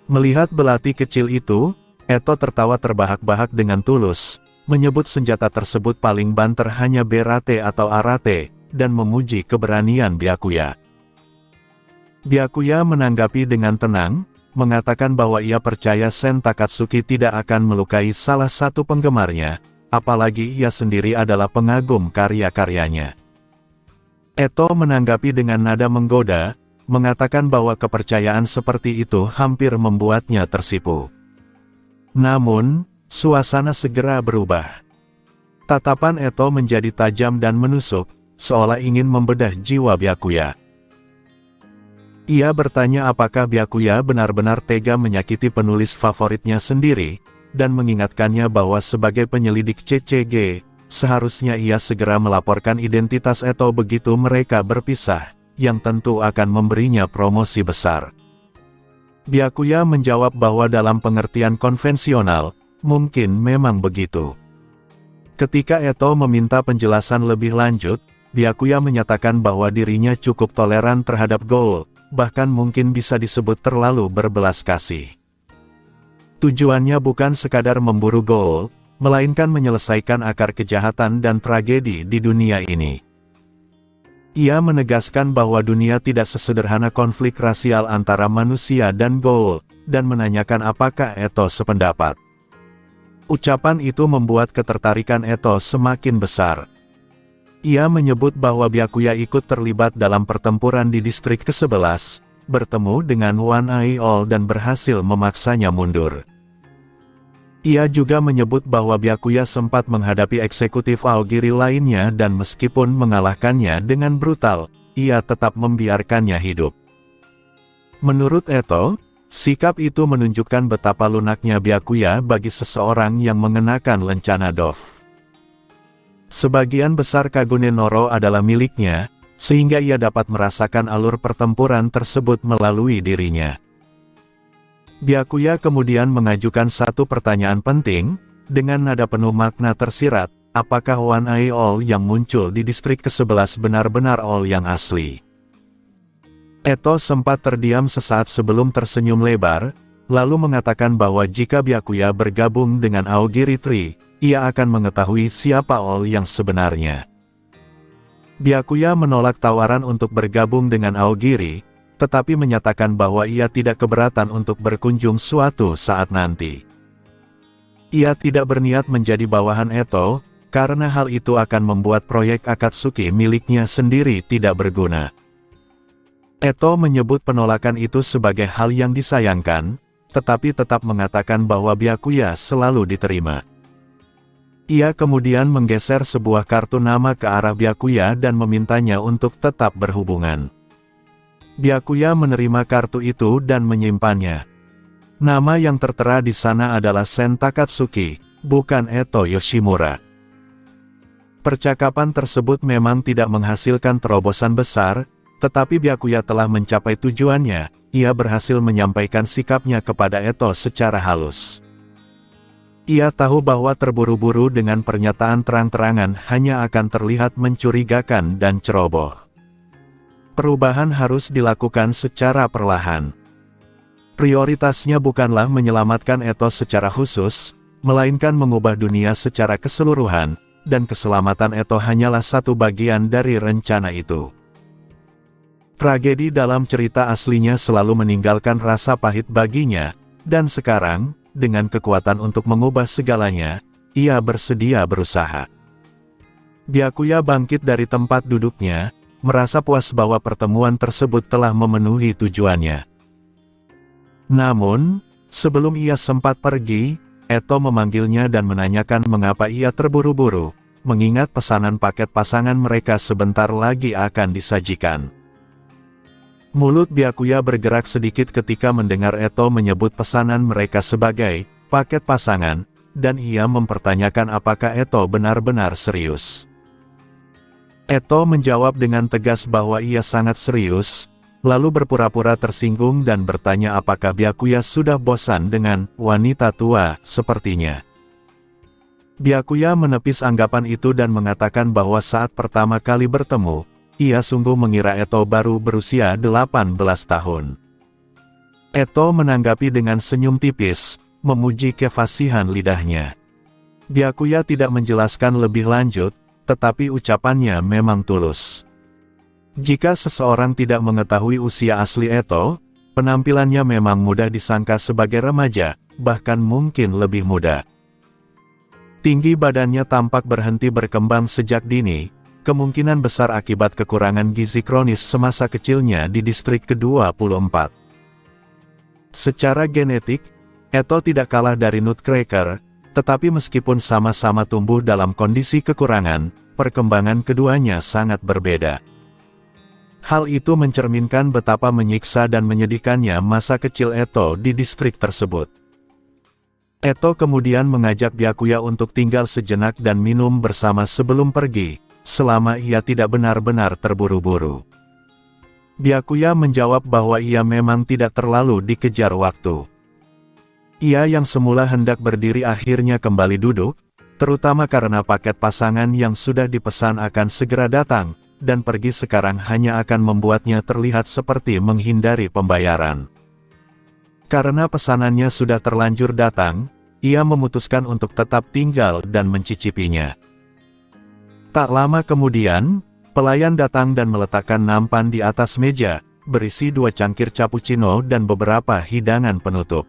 Melihat belati kecil itu, Eto tertawa terbahak-bahak dengan tulus, menyebut senjata tersebut paling banter hanya berate atau arate, dan memuji keberanian Byakuya. Byakuya menanggapi dengan tenang, mengatakan bahwa ia percaya Sen Takatsuki tidak akan melukai salah satu penggemarnya, apalagi ia sendiri adalah pengagum karya-karyanya. Eto menanggapi dengan nada menggoda, mengatakan bahwa kepercayaan seperti itu hampir membuatnya tersipu. Namun, suasana segera berubah. Tatapan Eto menjadi tajam dan menusuk, seolah ingin membedah jiwa Byakuya. Ia bertanya apakah Byakuya benar-benar tega menyakiti penulis favoritnya sendiri, dan mengingatkannya bahwa sebagai penyelidik CCG, seharusnya ia segera melaporkan identitas Eto begitu mereka berpisah, yang tentu akan memberinya promosi besar. Byakuya menjawab bahwa dalam pengertian konvensional, mungkin memang begitu. Ketika Eto meminta penjelasan lebih lanjut, Byakuya menyatakan bahwa dirinya cukup toleran terhadap ghoul, bahkan mungkin bisa disebut terlalu berbelas kasih. Tujuannya bukan sekadar memburu ghoul, melainkan menyelesaikan akar kejahatan dan tragedi di dunia ini. Ia menegaskan bahwa dunia tidak sesederhana konflik rasial antara manusia dan ghoul, dan menanyakan apakah Eto sependapat. Ucapan itu membuat ketertarikan Eto semakin besar. Ia menyebut bahwa Byakuya ikut terlibat dalam pertempuran di distrik ke-11, bertemu dengan One Eye All dan berhasil memaksanya mundur. Ia juga menyebut bahwa Byakuya sempat menghadapi eksekutif Aogiri lainnya dan meskipun mengalahkannya dengan brutal, ia tetap membiarkannya hidup. Menurut Eto, sikap itu menunjukkan betapa lunaknya Byakuya bagi seseorang yang mengenakan lencana Dove. Sebagian besar Kagune Noro adalah miliknya, sehingga ia dapat merasakan alur pertempuran tersebut melalui dirinya. Byakuya kemudian mengajukan satu pertanyaan penting, dengan nada penuh makna tersirat, apakah One Eye All yang muncul di distrik ke-11 benar-benar All yang asli? Eto sempat terdiam sesaat sebelum tersenyum lebar, lalu mengatakan bahwa jika Byakuya bergabung dengan Aogiri Tree, ia akan mengetahui siapa All yang sebenarnya. Byakuya menolak tawaran untuk bergabung dengan Aogiri, tetapi menyatakan bahwa ia tidak keberatan untuk berkunjung suatu saat nanti. Ia tidak berniat menjadi bawahan Eto, karena hal itu akan membuat proyek Akatsuki miliknya sendiri tidak berguna. Eto menyebut penolakan itu sebagai hal yang disayangkan, tetapi tetap mengatakan bahwa Byakuya selalu diterima. Ia kemudian menggeser sebuah kartu nama ke arah Byakuya dan memintanya untuk tetap berhubungan. Byakuya menerima kartu itu dan menyimpannya. Nama yang tertera di sana adalah Sen Takatsuki, bukan Eto Yoshimura. Percakapan tersebut memang tidak menghasilkan terobosan besar, tetapi Byakuya telah mencapai tujuannya. Ia berhasil menyampaikan sikapnya kepada Eto secara halus. Ia tahu bahwa terburu-buru dengan pernyataan terang-terangan hanya akan terlihat mencurigakan dan ceroboh. Perubahan harus dilakukan secara perlahan. Prioritasnya bukanlah menyelamatkan Eto secara khusus, melainkan mengubah dunia secara keseluruhan, dan keselamatan Eto hanyalah satu bagian dari rencana itu. Tragedi dalam cerita aslinya selalu meninggalkan rasa pahit baginya, dan sekarang, dengan kekuatan untuk mengubah segalanya, ia bersedia berusaha. Byakuya bangkit dari tempat duduknya, merasa puas bahwa pertemuan tersebut telah memenuhi tujuannya. Namun, sebelum ia sempat pergi, Eto memanggilnya dan menanyakan mengapa ia terburu-buru, mengingat pesanan paket pasangan mereka sebentar lagi akan disajikan. Mulut Byakuya bergerak sedikit ketika mendengar Eto menyebut pesanan mereka sebagai paket pasangan, dan ia mempertanyakan apakah Eto benar-benar serius. Eto menjawab dengan tegas bahwa ia sangat serius, lalu berpura-pura tersinggung dan bertanya apakah Byakuya sudah bosan dengan wanita tua sepertinya. Byakuya menepis anggapan itu dan mengatakan bahwa saat pertama kali bertemu, ia sungguh mengira Eto baru berusia 18 tahun. Eto menanggapi dengan senyum tipis, memuji kefasihan lidahnya. Byakuya tidak menjelaskan lebih lanjut, tetapi ucapannya memang tulus. Jika seseorang tidak mengetahui usia asli Eto, penampilannya memang mudah disangka sebagai remaja, bahkan mungkin lebih muda. Tinggi badannya tampak berhenti berkembang sejak dini, kemungkinan besar akibat kekurangan gizi kronis semasa kecilnya di distrik ke-24. Secara genetik, Eto tidak kalah dari Nutcracker, tetapi meskipun sama-sama tumbuh dalam kondisi kekurangan, perkembangan keduanya sangat berbeda. Hal itu mencerminkan betapa menyiksa dan menyedihkannya masa kecil Eto di distrik tersebut. Eto kemudian mengajak Byakuya untuk tinggal sejenak dan minum bersama sebelum pergi, selama ia tidak benar-benar terburu-buru. Byakuya menjawab bahwa ia memang tidak terlalu dikejar waktu. Ia yang semula hendak berdiri akhirnya kembali duduk, terutama karena paket pasangan yang sudah dipesan akan segera datang, dan pergi sekarang hanya akan membuatnya terlihat seperti menghindari pembayaran. Karena pesanannya sudah terlanjur datang, ia memutuskan untuk tetap tinggal dan mencicipinya. Tak lama kemudian, pelayan datang dan meletakkan nampan di atas meja, berisi 2 cangkir cappuccino dan beberapa hidangan penutup.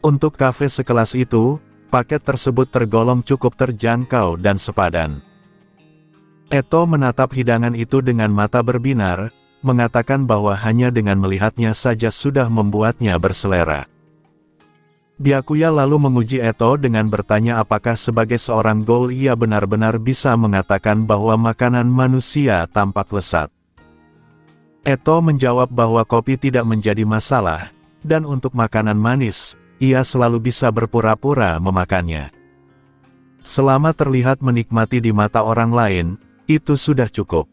Untuk kafe sekelas itu, paket tersebut tergolong cukup terjangkau dan sepadan. Eto menatap hidangan itu dengan mata berbinar, mengatakan bahwa hanya dengan melihatnya saja sudah membuatnya berselera. Byakuya lalu menguji Eto dengan bertanya apakah sebagai seorang ghoul ia benar-benar bisa mengatakan bahwa makanan manusia tampak lezat. Eto menjawab bahwa kopi tidak menjadi masalah, dan untuk makanan manis, ia selalu bisa berpura-pura memakannya. Selama terlihat menikmati di mata orang lain, itu sudah cukup.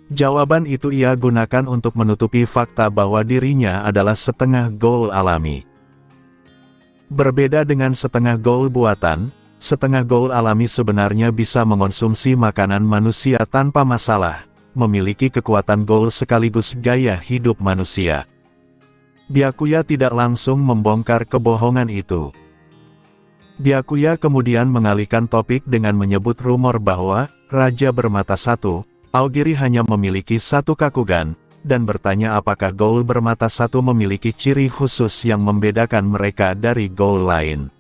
Jawaban itu ia gunakan untuk menutupi fakta bahwa dirinya adalah setengah ghoul alami. Berbeda dengan setengah ghoul buatan, setengah ghoul alami sebenarnya bisa mengonsumsi makanan manusia tanpa masalah, memiliki kekuatan ghoul sekaligus gaya hidup manusia. Byakuya tidak langsung membongkar kebohongan itu. Byakuya kemudian mengalihkan topik dengan menyebut rumor bahwa Raja Bermata Satu, Aogiri hanya memiliki satu kakugan, dan bertanya apakah ghoul bermata satu memiliki ciri khusus yang membedakan mereka dari ghoul lain.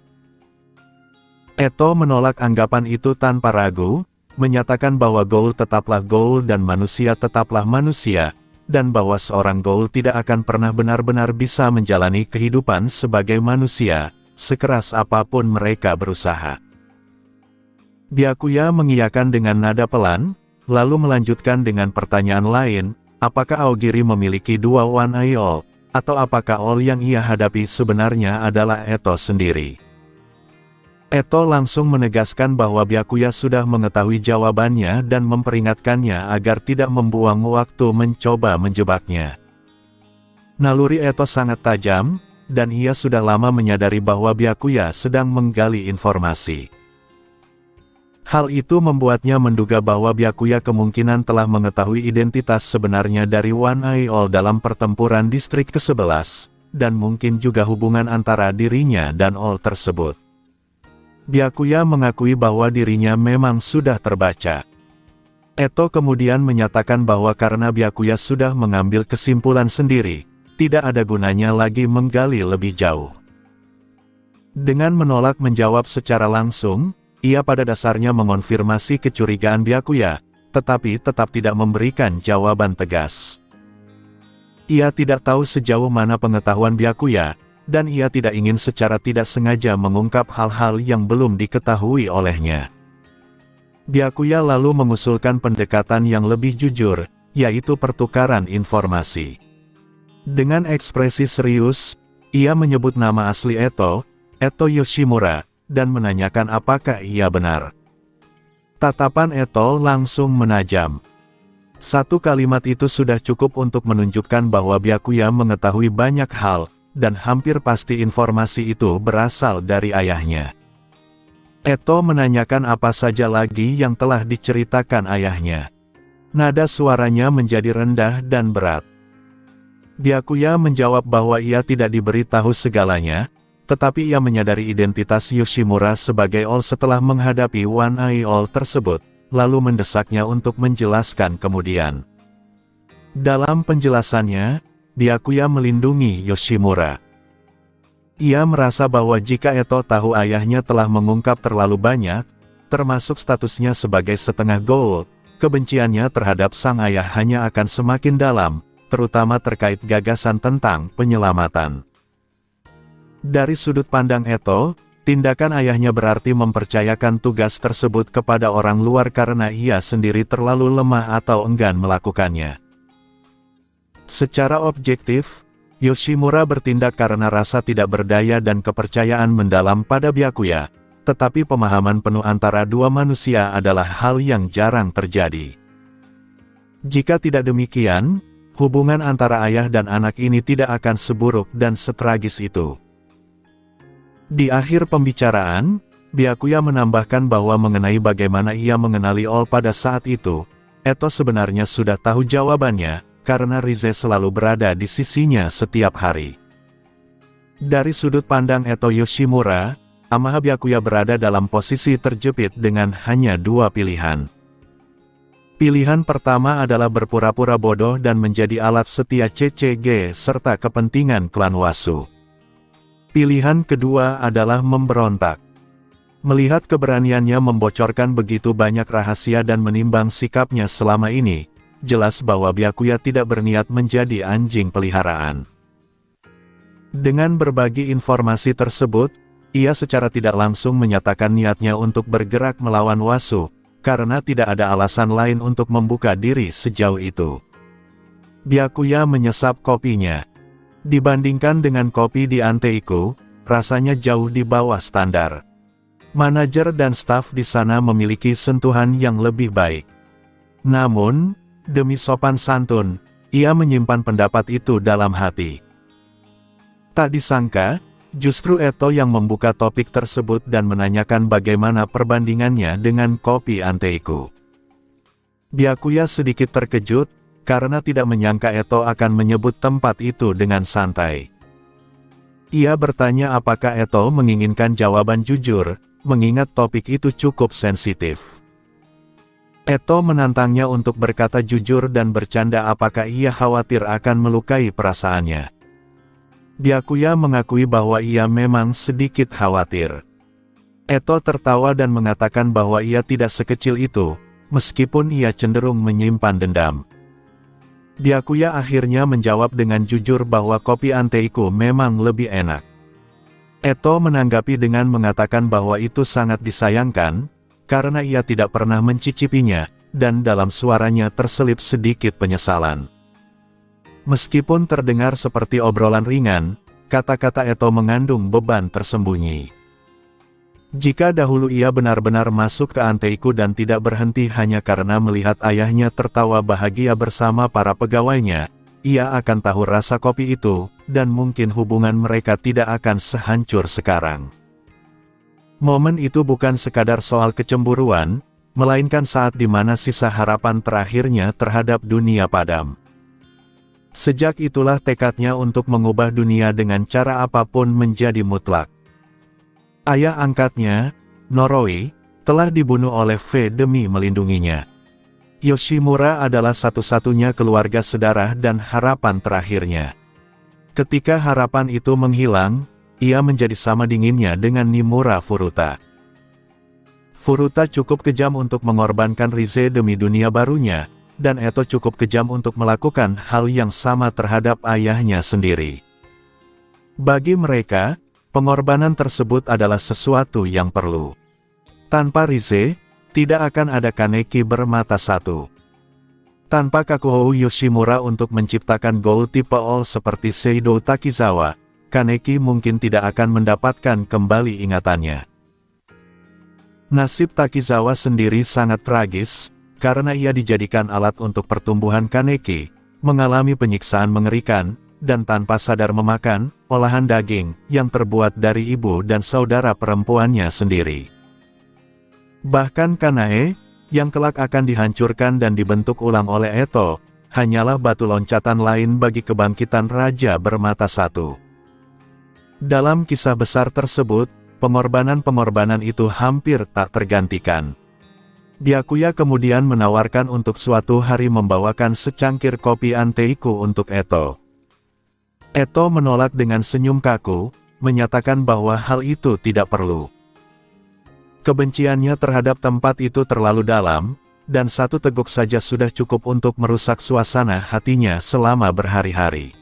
Eto menolak anggapan itu tanpa ragu, menyatakan bahwa ghoul tetaplah ghoul dan manusia tetaplah manusia, dan bahwa seorang ghoul tidak akan pernah benar-benar bisa menjalani kehidupan sebagai manusia, sekeras apapun mereka berusaha. Byakuya mengiyakan dengan nada pelan, lalu melanjutkan dengan pertanyaan lain, apakah Aogiri memiliki 2 One Eye Owl, atau apakah Owl yang ia hadapi sebenarnya adalah Eto sendiri. Eto langsung menegaskan bahwa Byakuya sudah mengetahui jawabannya dan memperingatkannya agar tidak membuang waktu mencoba menjebaknya. Naluri Eto sangat tajam, dan ia sudah lama menyadari bahwa Byakuya sedang menggali informasi. Hal itu membuatnya menduga bahwa Byakuya kemungkinan telah mengetahui identitas sebenarnya dari One Eye All dalam pertempuran distrik ke-11, dan mungkin juga hubungan antara dirinya dan All tersebut. Byakuya mengakui bahwa dirinya memang sudah terbaca. Eto kemudian menyatakan bahwa karena Byakuya sudah mengambil kesimpulan sendiri, tidak ada gunanya lagi menggali lebih jauh. Dengan menolak menjawab secara langsung, ia pada dasarnya mengonfirmasi kecurigaan Byakuya, tetapi tetap tidak memberikan jawaban tegas. Ia tidak tahu sejauh mana pengetahuan Byakuya, dan ia tidak ingin secara tidak sengaja mengungkap hal-hal yang belum diketahui olehnya. Byakuya lalu mengusulkan pendekatan yang lebih jujur, yaitu pertukaran informasi. Dengan ekspresi serius, ia menyebut nama asli Eto Yoshimura, dan menanyakan apakah ia benar. Tatapan Eto langsung menajam. Satu kalimat itu sudah cukup untuk menunjukkan bahwa Byakuya mengetahui banyak hal, dan hampir pasti informasi itu berasal dari ayahnya. Eto menanyakan apa saja lagi yang telah diceritakan ayahnya. Nada suaranya menjadi rendah dan berat. Byakuya menjawab bahwa ia tidak diberitahu segalanya, tetapi ia menyadari identitas Yoshimura sebagai All setelah menghadapi One Eye All tersebut, lalu mendesaknya untuk menjelaskan kemudian. Dalam penjelasannya, Byakuya melindungi Yoshimura. Ia merasa bahwa jika Eto tahu ayahnya telah mengungkap terlalu banyak, termasuk statusnya sebagai setengah gold, kebenciannya terhadap sang ayah hanya akan semakin dalam, terutama terkait gagasan tentang penyelamatan. Dari sudut pandang Eto, tindakan ayahnya berarti mempercayakan tugas tersebut kepada orang luar karena ia sendiri terlalu lemah atau enggan melakukannya. Secara objektif, Yoshimura bertindak karena rasa tidak berdaya dan kepercayaan mendalam pada Byakuya, tetapi pemahaman penuh antara dua manusia adalah hal yang jarang terjadi. Jika tidak demikian, hubungan antara ayah dan anak ini tidak akan seburuk dan setragis itu. Di akhir pembicaraan, Byakuya menambahkan bahwa mengenai bagaimana ia mengenali All pada saat itu, Eto sebenarnya sudah tahu jawabannya, karena Rize selalu berada di sisinya setiap hari. Dari sudut pandang Eto Yoshimura, Amaha Byakuya berada dalam posisi terjepit dengan hanya dua pilihan. Pilihan pertama adalah berpura-pura bodoh dan menjadi alat setia CCG serta kepentingan klan Wasu. Pilihan kedua adalah memberontak. Melihat keberaniannya membocorkan begitu banyak rahasia dan menimbang sikapnya selama ini, jelas bahwa Byakuya tidak berniat menjadi anjing peliharaan. Dengan berbagi informasi tersebut, ia secara tidak langsung menyatakan niatnya untuk bergerak melawan Wasu, karena tidak ada alasan lain untuk membuka diri sejauh itu. Byakuya menyesap kopinya. Dibandingkan dengan kopi di Anteiku, rasanya jauh di bawah standar. Manajer dan staf di sana memiliki sentuhan yang lebih baik. Namun, demi sopan santun, ia menyimpan pendapat itu dalam hati. Tak disangka, justru Eto yang membuka topik tersebut dan menanyakan bagaimana perbandingannya dengan kopi Anteiku. Byakuya sedikit terkejut, karena tidak menyangka Eto akan menyebut tempat itu dengan santai. Ia bertanya apakah Eto menginginkan jawaban jujur, mengingat topik itu cukup sensitif. Eto menantangnya untuk berkata jujur dan bercanda apakah ia khawatir akan melukai perasaannya. Byakuya mengakui bahwa ia memang sedikit khawatir. Eto tertawa dan mengatakan bahwa ia tidak sekecil itu, meskipun ia cenderung menyimpan dendam. Byakuya akhirnya menjawab dengan jujur bahwa kopi Anteiku memang lebih enak. Eto menanggapi dengan mengatakan bahwa itu sangat disayangkan, karena ia tidak pernah mencicipinya, dan dalam suaranya terselip sedikit penyesalan. Meskipun terdengar seperti obrolan ringan, kata-kata Eto mengandung beban tersembunyi. Jika dahulu ia benar-benar masuk ke Anteiku dan tidak berhenti hanya karena melihat ayahnya tertawa bahagia bersama para pegawainya, ia akan tahu rasa kopi itu, dan mungkin hubungan mereka tidak akan sehancur sekarang. Momen itu bukan sekadar soal kecemburuan, melainkan saat di mana sisa harapan terakhirnya terhadap dunia padam. Sejak itulah tekadnya untuk mengubah dunia dengan cara apapun menjadi mutlak. Ayah angkatnya, Noroi, telah dibunuh oleh V demi melindunginya. Yoshimura adalah satu-satunya keluarga sedarah dan harapan terakhirnya. Ketika harapan itu menghilang, ia menjadi sama dinginnya dengan Nimura Furuta. Furuta cukup kejam untuk mengorbankan Rize demi dunia barunya, dan Eto cukup kejam untuk melakukan hal yang sama terhadap ayahnya sendiri. Bagi mereka, pengorbanan tersebut adalah sesuatu yang perlu. Tanpa Rize, tidak akan ada Kaneki bermata satu. Tanpa Kakuhou Yoshimura untuk menciptakan gol tipe All seperti Seido Takizawa, Kaneki mungkin tidak akan mendapatkan kembali ingatannya. Nasib Takizawa sendiri sangat tragis, karena ia dijadikan alat untuk pertumbuhan Kaneki, mengalami penyiksaan mengerikan, dan tanpa sadar memakan olahan daging yang terbuat dari ibu dan saudara perempuannya sendiri. Bahkan Kanae, yang kelak akan dihancurkan dan dibentuk ulang oleh Eto, hanyalah batu loncatan lain bagi kebangkitan Raja Bermata Satu. Dalam kisah besar tersebut, pengorbanan-pengorbanan itu hampir tak tergantikan. Byakuya kemudian menawarkan untuk suatu hari membawakan secangkir kopi Anteiku untuk Eto. Eto menolak dengan senyum kaku, menyatakan bahwa hal itu tidak perlu. Kebenciannya terhadap tempat itu terlalu dalam, dan satu teguk saja sudah cukup untuk merusak suasana hatinya selama berhari-hari.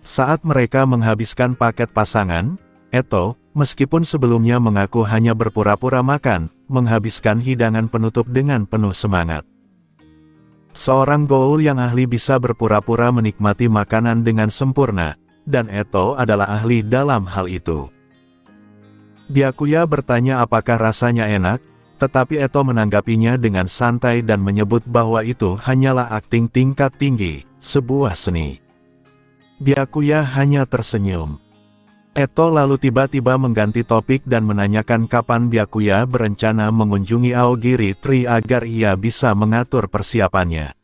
Saat mereka menghabiskan paket pasangan, Eto, meskipun sebelumnya mengaku hanya berpura-pura makan, menghabiskan hidangan penutup dengan penuh semangat. Seorang gaul yang ahli bisa berpura-pura menikmati makanan dengan sempurna, dan Eto adalah ahli dalam hal itu. Byakuya bertanya apakah rasanya enak, tetapi Eto menanggapinya dengan santai dan menyebut bahwa itu hanyalah akting tingkat tinggi, sebuah seni. Byakuya hanya tersenyum. Eto lalu tiba-tiba mengganti topik dan menanyakan kapan Byakuya berencana mengunjungi Aogiri Tree agar ia bisa mengatur persiapannya.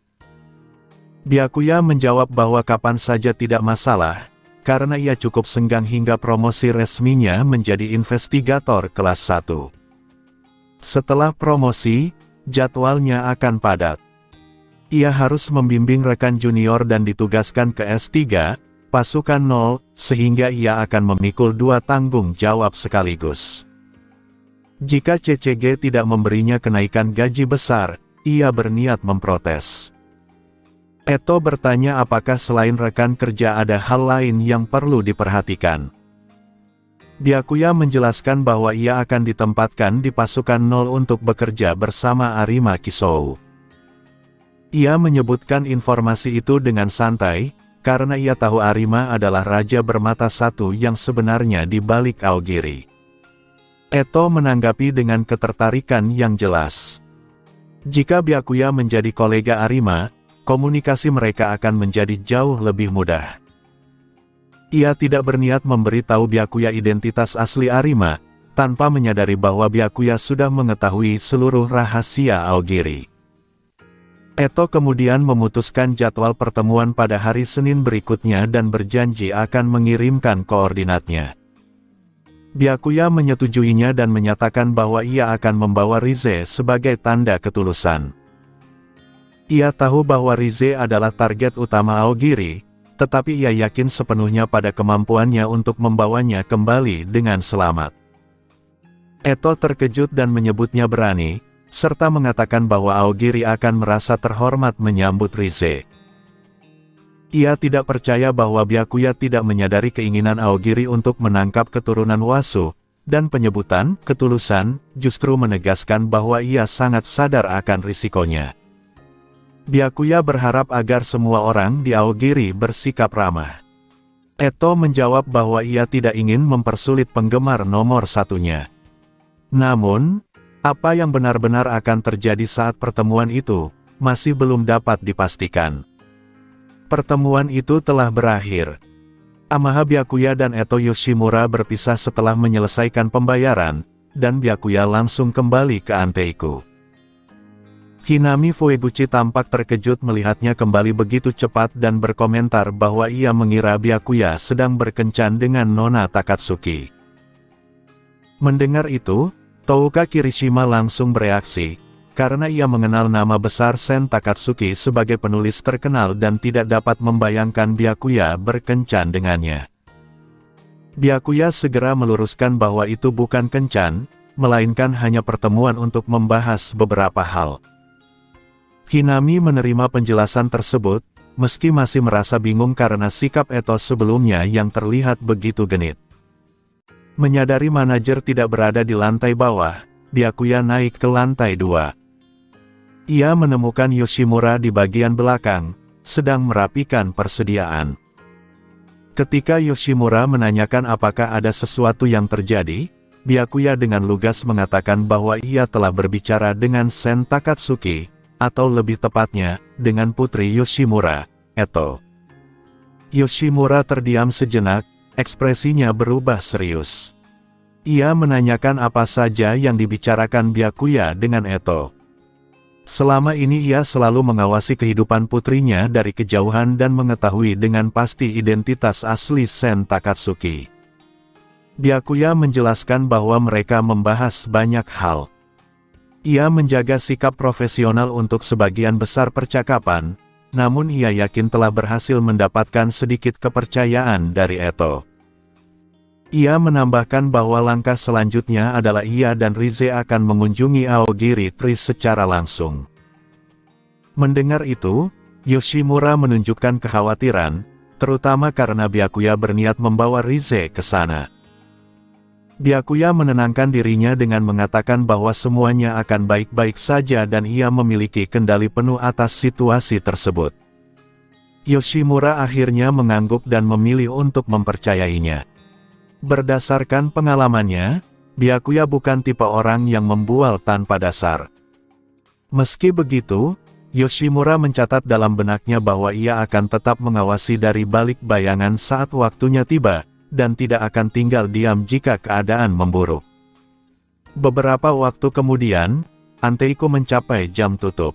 Byakuya menjawab bahwa kapan saja tidak masalah, karena ia cukup senggang hingga promosi resminya menjadi investigator kelas 1. Setelah promosi, jadwalnya akan padat. Ia harus membimbing rekan junior dan ditugaskan ke S3, Pasukan 0, sehingga ia akan memikul dua tanggung jawab sekaligus. Jika CCG tidak memberinya kenaikan gaji besar, ia berniat memprotes. Eto bertanya apakah selain rekan kerja ada hal lain yang perlu diperhatikan. Byakuya menjelaskan bahwa ia akan ditempatkan di pasukan 0 untuk bekerja bersama Arima Kisou. Ia menyebutkan informasi itu dengan santai, karena ia tahu Arima adalah Raja Bermata Satu yang sebenarnya di balik Aogiri. Eto menanggapi dengan ketertarikan yang jelas. Jika Byakuya menjadi kolega Arima, komunikasi mereka akan menjadi jauh lebih mudah. Ia tidak berniat memberitahu Byakuya identitas asli Arima, tanpa menyadari bahwa Byakuya sudah mengetahui seluruh rahasia Aogiri. Eto kemudian memutuskan jadwal pertemuan pada hari Senin berikutnya dan berjanji akan mengirimkan koordinatnya. Byakuya menyetujuinya dan menyatakan bahwa ia akan membawa Rize sebagai tanda ketulusan. Ia tahu bahwa Rize adalah target utama Aogiri, tetapi ia yakin sepenuhnya pada kemampuannya untuk membawanya kembali dengan selamat. Eto terkejut dan menyebutnya berani, serta mengatakan bahwa Aogiri akan merasa terhormat menyambut Rize. Ia tidak percaya bahwa Byakuya tidak menyadari keinginan Aogiri untuk menangkap keturunan Wasu, dan penyebutan ketulusan justru menegaskan bahwa ia sangat sadar akan risikonya. Byakuya berharap agar semua orang di Aogiri bersikap ramah. Eto menjawab bahwa ia tidak ingin mempersulit penggemar nomor satunya. Namun, apa yang benar-benar akan terjadi saat pertemuan itu, masih belum dapat dipastikan. Pertemuan itu telah berakhir. Amaha Byakuya dan Eto Yoshimura berpisah setelah menyelesaikan pembayaran, dan Byakuya langsung kembali ke Anteiku. Hinami Fueguchi tampak terkejut melihatnya kembali begitu cepat dan berkomentar bahwa ia mengira Byakuya sedang berkencan dengan Nona Takatsuki. Mendengar itu, Touka Kirishima langsung bereaksi, karena ia mengenal nama besar Sen Takatsuki sebagai penulis terkenal dan tidak dapat membayangkan Byakuya berkencan dengannya. Byakuya segera meluruskan bahwa itu bukan kencan, melainkan hanya pertemuan untuk membahas beberapa hal. Hinami menerima penjelasan tersebut, meski masih merasa bingung karena sikap Eto sebelumnya yang terlihat begitu genit. Menyadari manajer tidak berada di lantai bawah, Byakuya naik ke lantai 2. Ia menemukan Yoshimura di bagian belakang, sedang merapikan persediaan. Ketika Yoshimura menanyakan apakah ada sesuatu yang terjadi, Byakuya dengan lugas mengatakan bahwa ia telah berbicara dengan Sen Takatsuki, atau lebih tepatnya, dengan putri Yoshimura, Eto. Yoshimura terdiam sejenak, ekspresinya berubah serius. Ia menanyakan apa saja yang dibicarakan Byakuya dengan Eto. Selama ini ia selalu mengawasi kehidupan putrinya dari kejauhan dan mengetahui dengan pasti identitas asli Sen Takatsuki. Byakuya menjelaskan bahwa mereka membahas banyak hal. Ia menjaga sikap profesional untuk sebagian besar percakapan, namun ia yakin telah berhasil mendapatkan sedikit kepercayaan dari Eto. Ia menambahkan bahwa langkah selanjutnya adalah ia dan Rize akan mengunjungi Aogiri Tree secara langsung. Mendengar itu, Yoshimura menunjukkan kekhawatiran, terutama karena Byakuya berniat membawa Rize ke sana. Byakuya menenangkan dirinya dengan mengatakan bahwa semuanya akan baik-baik saja dan ia memiliki kendali penuh atas situasi tersebut. Yoshimura akhirnya mengangguk dan memilih untuk mempercayainya. Berdasarkan pengalamannya, Byakuya bukan tipe orang yang membual tanpa dasar. Meski begitu, Yoshimura mencatat dalam benaknya bahwa ia akan tetap mengawasi dari balik bayangan saat waktunya tiba, dan tidak akan tinggal diam jika keadaan memburuk. Beberapa waktu kemudian, Anteiku mencapai jam tutup.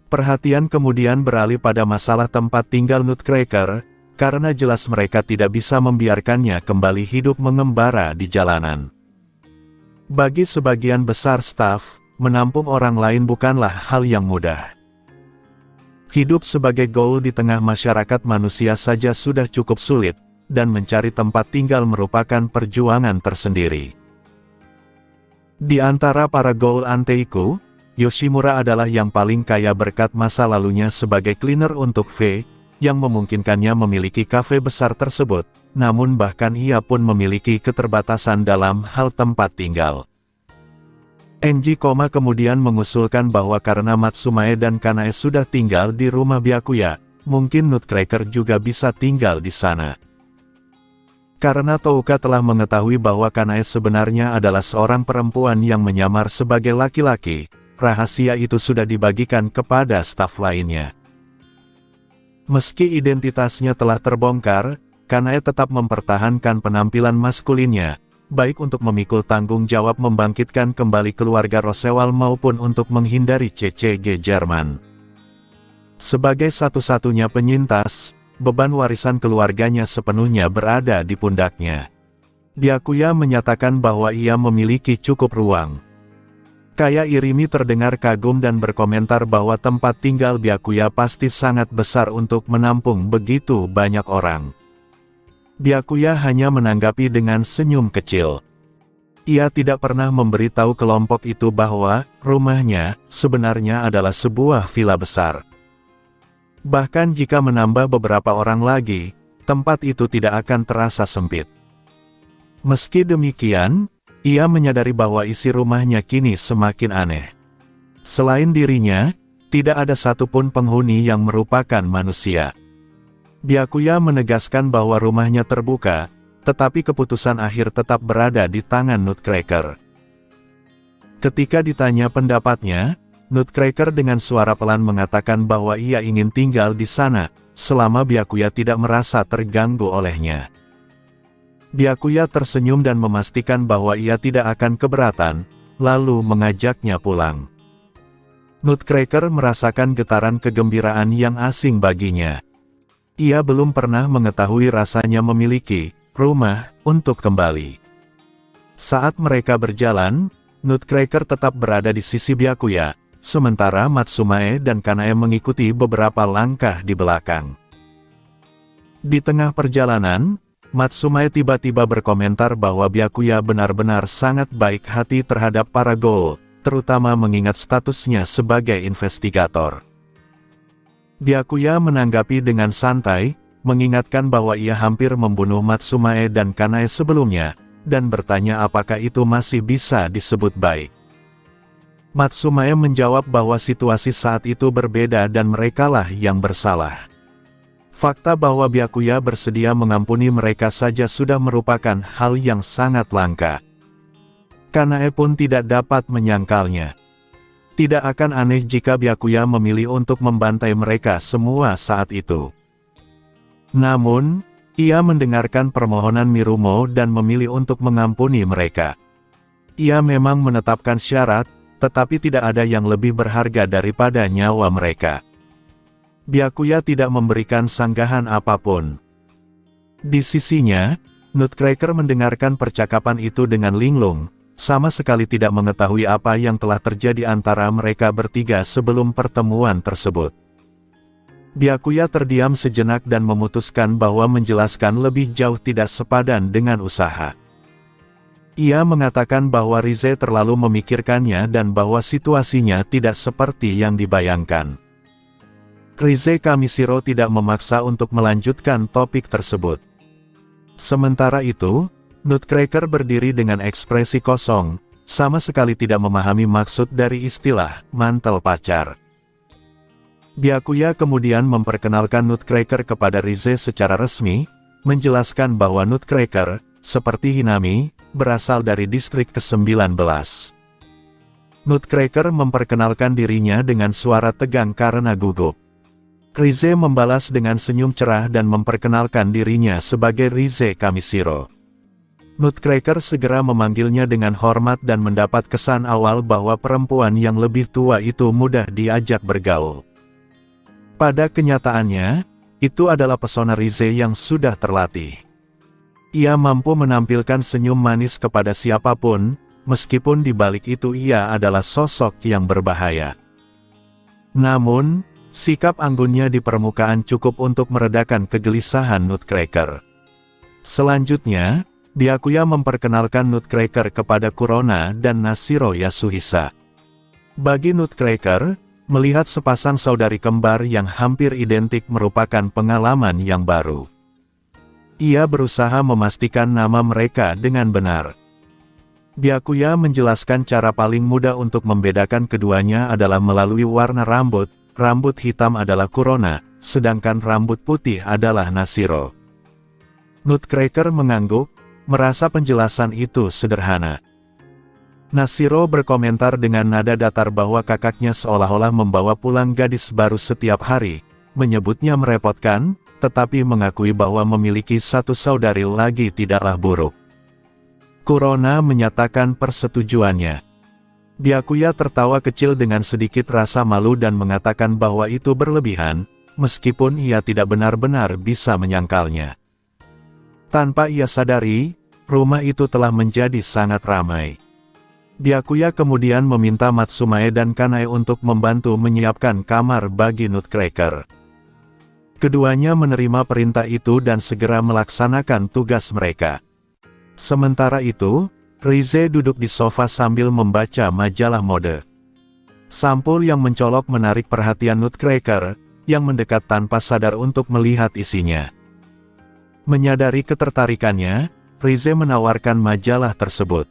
Perhatian kemudian beralih pada masalah tempat tinggal Nutcracker, karena jelas mereka tidak bisa membiarkannya kembali hidup mengembara di jalanan. Bagi sebagian besar staf, menampung orang lain bukanlah hal yang mudah. Hidup sebagai gaul di tengah masyarakat manusia saja sudah cukup sulit, dan mencari tempat tinggal merupakan perjuangan tersendiri. Di antara para gaul Anteiku, Yoshimura adalah yang paling kaya berkat masa lalunya sebagai cleaner untuk V, yang memungkinkannya memiliki kafe besar tersebut, namun bahkan ia pun memiliki keterbatasan dalam hal tempat tinggal. Enji kemudian mengusulkan bahwa karena Matsumae dan Kanae sudah tinggal di rumah Byakuya, mungkin Nutcracker juga bisa tinggal di sana. Karena Touka telah mengetahui bahwa Kanae sebenarnya adalah seorang perempuan yang menyamar sebagai laki-laki, rahasia itu sudah dibagikan kepada staf lainnya. Meski identitasnya telah terbongkar, Kanae tetap mempertahankan penampilan maskulinnya, baik untuk memikul tanggung jawab membangkitkan kembali keluarga Rosewal maupun untuk menghindari CCG Jerman. Sebagai satu-satunya penyintas, beban warisan keluarganya sepenuhnya berada di pundaknya. Byakuya menyatakan bahwa ia memiliki cukup ruang. Kaya Irimi terdengar kagum dan berkomentar bahwa tempat tinggal Byakuya pasti sangat besar untuk menampung begitu banyak orang. Byakuya hanya menanggapi dengan senyum kecil. Ia tidak pernah memberitahu kelompok itu bahwa rumahnya sebenarnya adalah sebuah villa besar. Bahkan jika menambah beberapa orang lagi, tempat itu tidak akan terasa sempit. Meski demikian, ia menyadari bahwa isi rumahnya kini semakin aneh. Selain dirinya, tidak ada satupun penghuni yang merupakan manusia. Byakuya menegaskan bahwa rumahnya terbuka, tetapi keputusan akhir tetap berada di tangan Nutcracker. Ketika ditanya pendapatnya, Nutcracker dengan suara pelan mengatakan bahwa ia ingin tinggal di sana, selama Byakuya tidak merasa terganggu olehnya. Byakuya tersenyum dan memastikan bahwa ia tidak akan keberatan, lalu mengajaknya pulang. Nutcracker merasakan getaran kegembiraan yang asing baginya. Ia belum pernah mengetahui rasanya memiliki rumah untuk kembali. Saat mereka berjalan, Nutcracker tetap berada di sisi Byakuya, sementara Matsumae dan Kanae mengikuti beberapa langkah di belakang. Di tengah perjalanan, Matsumae tiba-tiba berkomentar bahwa Byakuya benar-benar sangat baik hati terhadap para ghoul, terutama mengingat statusnya sebagai investigator. Byakuya menanggapi dengan santai, mengingatkan bahwa ia hampir membunuh Matsumae dan Kanae sebelumnya, dan bertanya apakah itu masih bisa disebut baik. Matsumae menjawab bahwa situasi saat itu berbeda dan merekalah yang bersalah. Fakta bahwa Byakuya bersedia mengampuni mereka saja sudah merupakan hal yang sangat langka. Kanae pun tidak dapat menyangkalnya. Tidak akan aneh jika Byakuya memilih untuk membantai mereka semua saat itu. Namun, ia mendengarkan permohonan Mirumo dan memilih untuk mengampuni mereka. Ia memang menetapkan syarat, tetapi tidak ada yang lebih berharga daripada nyawa mereka. Byakuya tidak memberikan sanggahan apapun. Di sisinya, Nutcracker mendengarkan percakapan itu dengan linglung, sama sekali tidak mengetahui apa yang telah terjadi antara mereka bertiga sebelum pertemuan tersebut. Byakuya terdiam sejenak dan memutuskan bahwa menjelaskan lebih jauh tidak sepadan dengan usaha. Ia mengatakan bahwa Rize terlalu memikirkannya dan bahwa situasinya tidak seperti yang dibayangkan. Rize Kamishiro tidak memaksa untuk melanjutkan topik tersebut. Sementara itu, Nutcracker berdiri dengan ekspresi kosong, sama sekali tidak memahami maksud dari istilah mantel pacar. Byakuya kemudian memperkenalkan Nutcracker kepada Rize secara resmi, menjelaskan bahwa Nutcracker, seperti Hinami, berasal dari distrik ke-19. Nutcracker memperkenalkan dirinya dengan suara tegang karena gugup. Rize membalas dengan senyum cerah dan memperkenalkan dirinya sebagai Rize Kamishiro. Nutcracker segera memanggilnya dengan hormat dan mendapat kesan awal bahwa perempuan yang lebih tua itu mudah diajak bergaul. Pada kenyataannya, itu adalah pesona Rize yang sudah terlatih. Ia mampu menampilkan senyum manis kepada siapapun, meskipun di balik itu ia adalah sosok yang berbahaya. Namun, sikap anggunnya di permukaan cukup untuk meredakan kegelisahan Nutcracker. Selanjutnya, Byakuya memperkenalkan Nutcracker kepada Kurona dan Nashiro Yasuhisa. Bagi Nutcracker, melihat sepasang saudari kembar yang hampir identik merupakan pengalaman yang baru. Ia berusaha memastikan nama mereka dengan benar. Byakuya menjelaskan cara paling mudah untuk membedakan keduanya adalah melalui warna rambut. Rambut hitam adalah Kurona, sedangkan rambut putih adalah Nashiro. Nutcracker mengangguk, merasa penjelasan itu sederhana. Nashiro berkomentar dengan nada datar bahwa kakaknya seolah-olah membawa pulang gadis baru setiap hari, menyebutnya merepotkan, tetapi mengakui bahwa memiliki satu saudari lagi tidaklah buruk. Kurona menyatakan persetujuannya. Byakuya tertawa kecil dengan sedikit rasa malu dan mengatakan bahwa itu berlebihan, meskipun ia tidak benar-benar bisa menyangkalnya. Tanpa ia sadari, rumah itu telah menjadi sangat ramai. Byakuya kemudian meminta Matsumae dan Kanae untuk membantu menyiapkan kamar bagi Nutcracker. Keduanya menerima perintah itu dan segera melaksanakan tugas mereka. Sementara itu, Rize duduk di sofa sambil membaca majalah mode. Sampul yang mencolok menarik perhatian Nutcracker, yang mendekat tanpa sadar untuk melihat isinya. Menyadari ketertarikannya, Rize menawarkan majalah tersebut.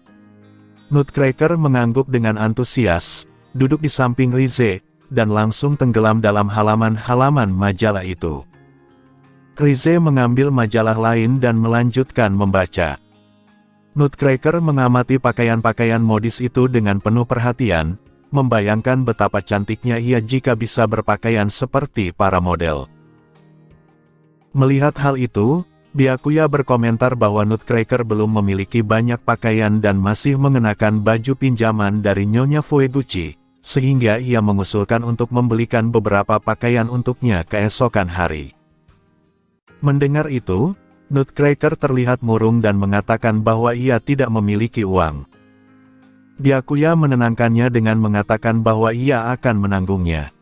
Nutcracker mengangguk dengan antusias, duduk di samping Rize, dan langsung tenggelam dalam halaman-halaman majalah itu. Rize mengambil majalah lain dan melanjutkan membaca. Nutcracker mengamati pakaian-pakaian modis itu dengan penuh perhatian, membayangkan betapa cantiknya ia jika bisa berpakaian seperti para model. Melihat hal itu, Byakuya berkomentar bahwa Nutcracker belum memiliki banyak pakaian dan masih mengenakan baju pinjaman dari Nyonya Fueguchi, sehingga ia mengusulkan untuk membelikan beberapa pakaian untuknya keesokan hari. Mendengar itu, Nutcracker terlihat murung dan mengatakan bahwa ia tidak memiliki uang. Byakuya menenangkannya dengan mengatakan bahwa ia akan menanggungnya.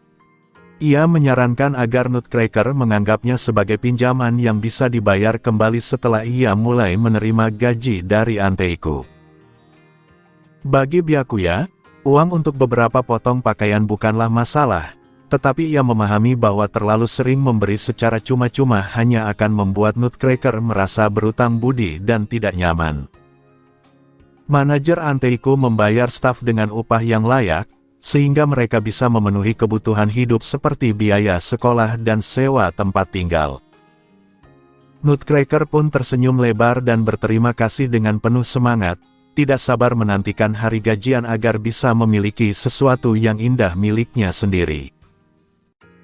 Ia menyarankan agar Nutcracker menganggapnya sebagai pinjaman yang bisa dibayar kembali setelah ia mulai menerima gaji dari Anteiku. Bagi Byakuya, uang untuk beberapa potong pakaian bukanlah masalah, tetapi ia memahami bahwa terlalu sering memberi secara cuma-cuma hanya akan membuat Nutcracker merasa berutang budi dan tidak nyaman. Manajer Anteiku membayar staf dengan upah yang layak, sehingga mereka bisa memenuhi kebutuhan hidup seperti biaya sekolah dan sewa tempat tinggal. Nutcracker pun tersenyum lebar dan berterima kasih dengan penuh semangat, tidak sabar menantikan hari gajian agar bisa memiliki sesuatu yang indah miliknya sendiri.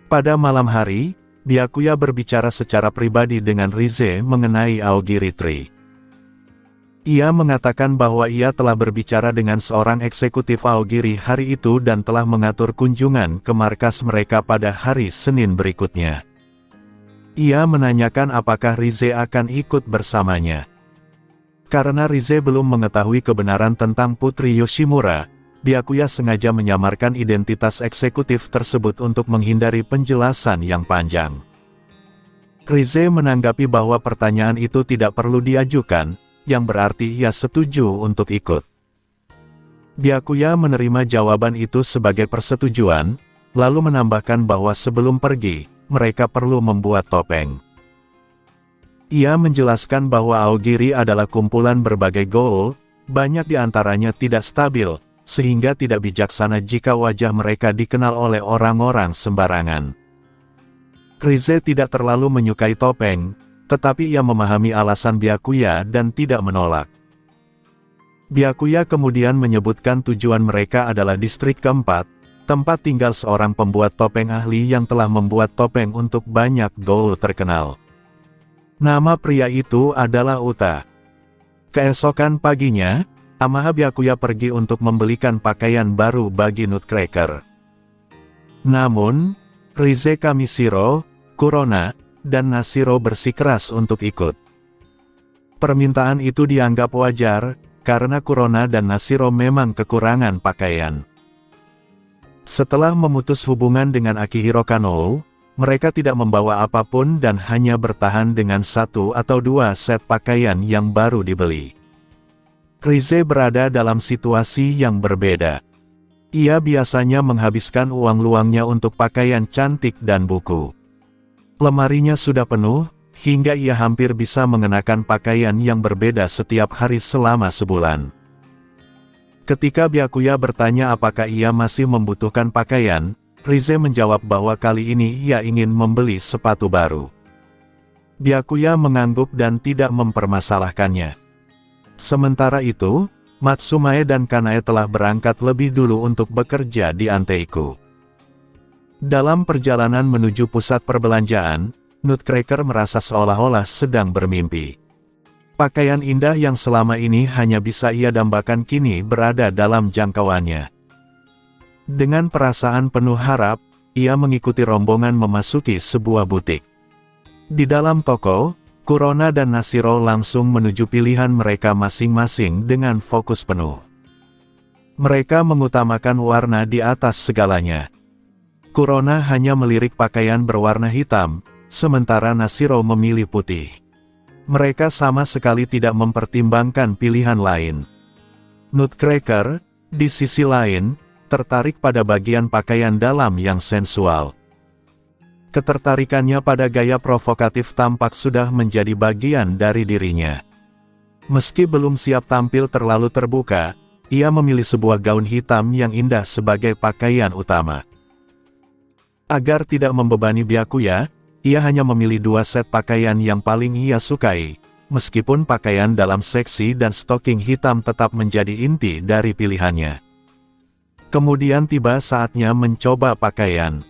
Pada malam hari, Byakuya berbicara secara pribadi dengan Rize mengenai Aogiri Tree. Ia mengatakan bahwa ia telah berbicara dengan seorang eksekutif Aogiri hari itu dan telah mengatur kunjungan ke markas mereka pada hari Senin berikutnya. Ia menanyakan apakah Rize akan ikut bersamanya. Karena Rize belum mengetahui kebenaran tentang Putri Yoshimura, Byakuya sengaja menyamarkan identitas eksekutif tersebut untuk menghindari penjelasan yang panjang. Rize menanggapi bahwa pertanyaan itu tidak perlu diajukan, yang berarti ia setuju untuk ikut. Byakuya menerima jawaban itu sebagai persetujuan, lalu menambahkan bahwa sebelum pergi, mereka perlu membuat topeng. Ia menjelaskan bahwa Aogiri adalah kumpulan berbagai goal, banyak di antaranya tidak stabil, sehingga tidak bijaksana jika wajah mereka dikenal oleh orang-orang sembarangan. Rize tidak terlalu menyukai topeng, tetapi ia memahami alasan Byakuya dan tidak menolak. Byakuya kemudian menyebutkan tujuan mereka adalah distrik keempat, tempat tinggal seorang pembuat topeng ahli yang telah membuat topeng untuk banyak goal terkenal. Nama pria itu adalah Uta. Keesokan paginya, Amaha Byakuya pergi untuk membelikan pakaian baru bagi Nutcracker. Namun, Rize Kamishiro, Kurona, dan Nashiro bersikeras untuk ikut. Permintaan itu dianggap wajar, karena Kurona dan Nashiro memang kekurangan pakaian. Setelah memutus hubungan dengan Akihiro Kannou, mereka tidak membawa apapun dan hanya bertahan dengan 1 atau 2 set pakaian yang baru dibeli. Rize berada dalam situasi yang berbeda. Ia biasanya menghabiskan uang luangnya untuk pakaian cantik dan buku. Lemarinya sudah penuh, hingga ia hampir bisa mengenakan pakaian yang berbeda setiap hari selama sebulan. Ketika Byakuya bertanya apakah ia masih membutuhkan pakaian, Rize menjawab bahwa kali ini ia ingin membeli sepatu baru. Byakuya mengangguk dan tidak mempermasalahkannya. Sementara itu, Matsumae dan Kanae telah berangkat lebih dulu untuk bekerja di Anteiku. Dalam perjalanan menuju pusat perbelanjaan, Nutcracker merasa seolah-olah sedang bermimpi. Pakaian indah yang selama ini hanya bisa ia dambakan kini berada dalam jangkauannya. Dengan perasaan penuh harap, ia mengikuti rombongan memasuki sebuah butik. Di dalam toko, Kurona dan Nashiro langsung menuju pilihan mereka masing-masing dengan fokus penuh. Mereka mengutamakan warna di atas segalanya. Kurona hanya melirik pakaian berwarna hitam, sementara Nashiro memilih putih. Mereka sama sekali tidak mempertimbangkan pilihan lain. Nutcracker, di sisi lain, tertarik pada bagian pakaian dalam yang sensual. Ketertarikannya pada gaya provokatif tampak sudah menjadi bagian dari dirinya. Meski belum siap tampil terlalu terbuka, ia memilih sebuah gaun hitam yang indah sebagai pakaian utama. Agar tidak membebani Byakuya, ia hanya memilih 2 set pakaian yang paling ia sukai, meskipun pakaian dalam seksi dan stoking hitam tetap menjadi inti dari pilihannya. Kemudian tiba saatnya mencoba pakaian.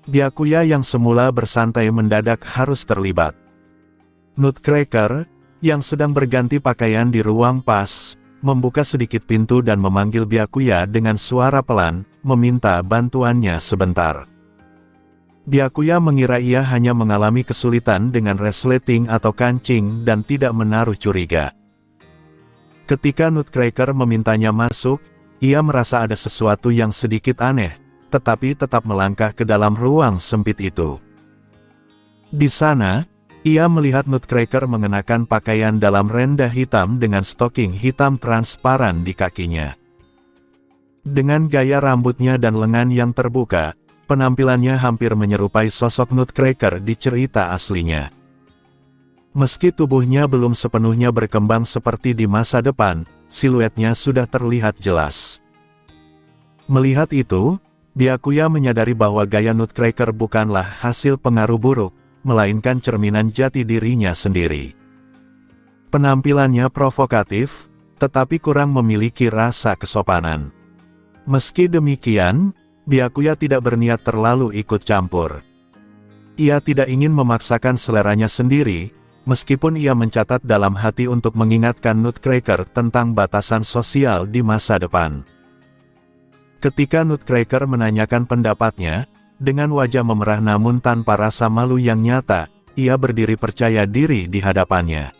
Byakuya yang semula bersantai mendadak harus terlibat. Nutcracker, yang sedang berganti pakaian di ruang pas, membuka sedikit pintu dan memanggil Byakuya dengan suara pelan, meminta bantuannya sebentar. Byakuya mengira ia hanya mengalami kesulitan dengan resleting atau kancing dan tidak menaruh curiga. Ketika Nutcracker memintanya masuk, ia merasa ada sesuatu yang sedikit aneh, tetapi tetap melangkah ke dalam ruang sempit itu. Di sana, ia melihat Nutcracker mengenakan pakaian dalam rendah hitam dengan stoking hitam transparan di kakinya. Dengan gaya rambutnya dan lengan yang terbuka, penampilannya hampir menyerupai sosok Nutcracker di cerita aslinya. Meski tubuhnya belum sepenuhnya berkembang seperti di masa depan, siluetnya sudah terlihat jelas. Melihat itu, Byakuya menyadari bahwa gaya Nutcracker bukanlah hasil pengaruh buruk, melainkan cerminan jati dirinya sendiri. Penampilannya provokatif, tetapi kurang memiliki rasa kesopanan. Meski demikian, Byakuya tidak berniat terlalu ikut campur. Ia tidak ingin memaksakan seleranya sendiri, meskipun ia mencatat dalam hati untuk mengingatkan Nutcracker tentang batasan sosial di masa depan. Ketika Nutcracker menanyakan pendapatnya, dengan wajah memerah namun tanpa rasa malu yang nyata, ia berdiri percaya diri di hadapannya.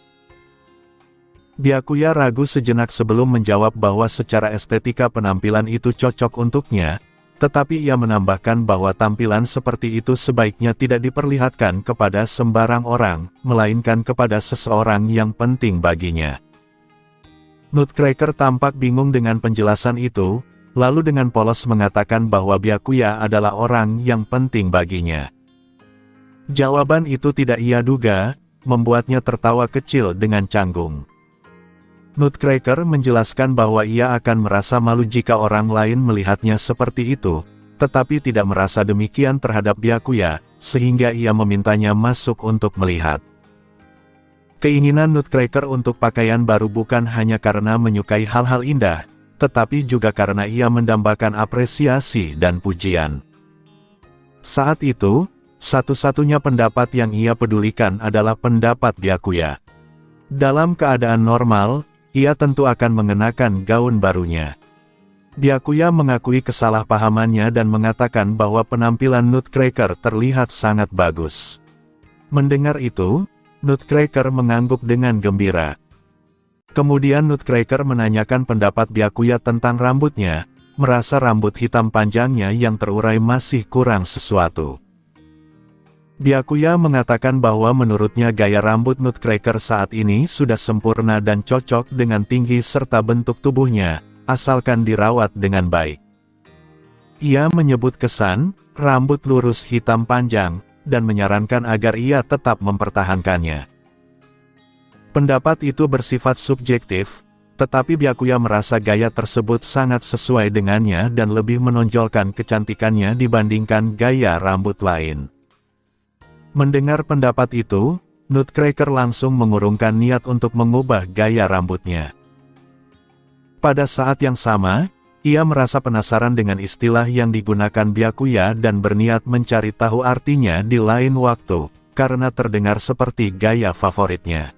Byakuya ragu sejenak sebelum menjawab bahwa secara estetika penampilan itu cocok untuknya, tetapi ia menambahkan bahwa tampilan seperti itu sebaiknya tidak diperlihatkan kepada sembarang orang, melainkan kepada seseorang yang penting baginya. Nutcracker tampak bingung dengan penjelasan itu, lalu dengan polos mengatakan bahwa Byakuya adalah orang yang penting baginya. Jawaban itu tidak ia duga, membuatnya tertawa kecil dengan canggung. Nutcracker menjelaskan bahwa ia akan merasa malu jika orang lain melihatnya seperti itu, tetapi tidak merasa demikian terhadap Byakuya, sehingga ia memintanya masuk untuk melihat. Keinginan Nutcracker untuk pakaian baru bukan hanya karena menyukai hal-hal indah, tetapi juga karena ia mendambakan apresiasi dan pujian. Saat itu, satu-satunya pendapat yang ia pedulikan adalah pendapat Byakuya. Dalam keadaan normal, ia tentu akan mengenakan gaun barunya. Byakuya mengakui kesalahpahamannya dan mengatakan bahwa penampilan Nutcracker terlihat sangat bagus. Mendengar itu, Nutcracker mengangguk dengan gembira. Kemudian Nutcracker menanyakan pendapat Byakuya tentang rambutnya, merasa rambut hitam panjangnya yang terurai masih kurang sesuatu. Byakuya mengatakan bahwa menurutnya gaya rambut Nutcracker saat ini sudah sempurna dan cocok dengan tinggi serta bentuk tubuhnya, asalkan dirawat dengan baik. Ia menyebut kesan, rambut lurus hitam panjang, dan menyarankan agar ia tetap mempertahankannya. Pendapat itu bersifat subjektif, tetapi Byakuya merasa gaya tersebut sangat sesuai dengannya dan lebih menonjolkan kecantikannya dibandingkan gaya rambut lain. Mendengar pendapat itu, Nutcracker langsung mengurungkan niat untuk mengubah gaya rambutnya. Pada saat yang sama, ia merasa penasaran dengan istilah yang digunakan Byakuya dan berniat mencari tahu artinya di lain waktu, karena terdengar seperti gaya favoritnya.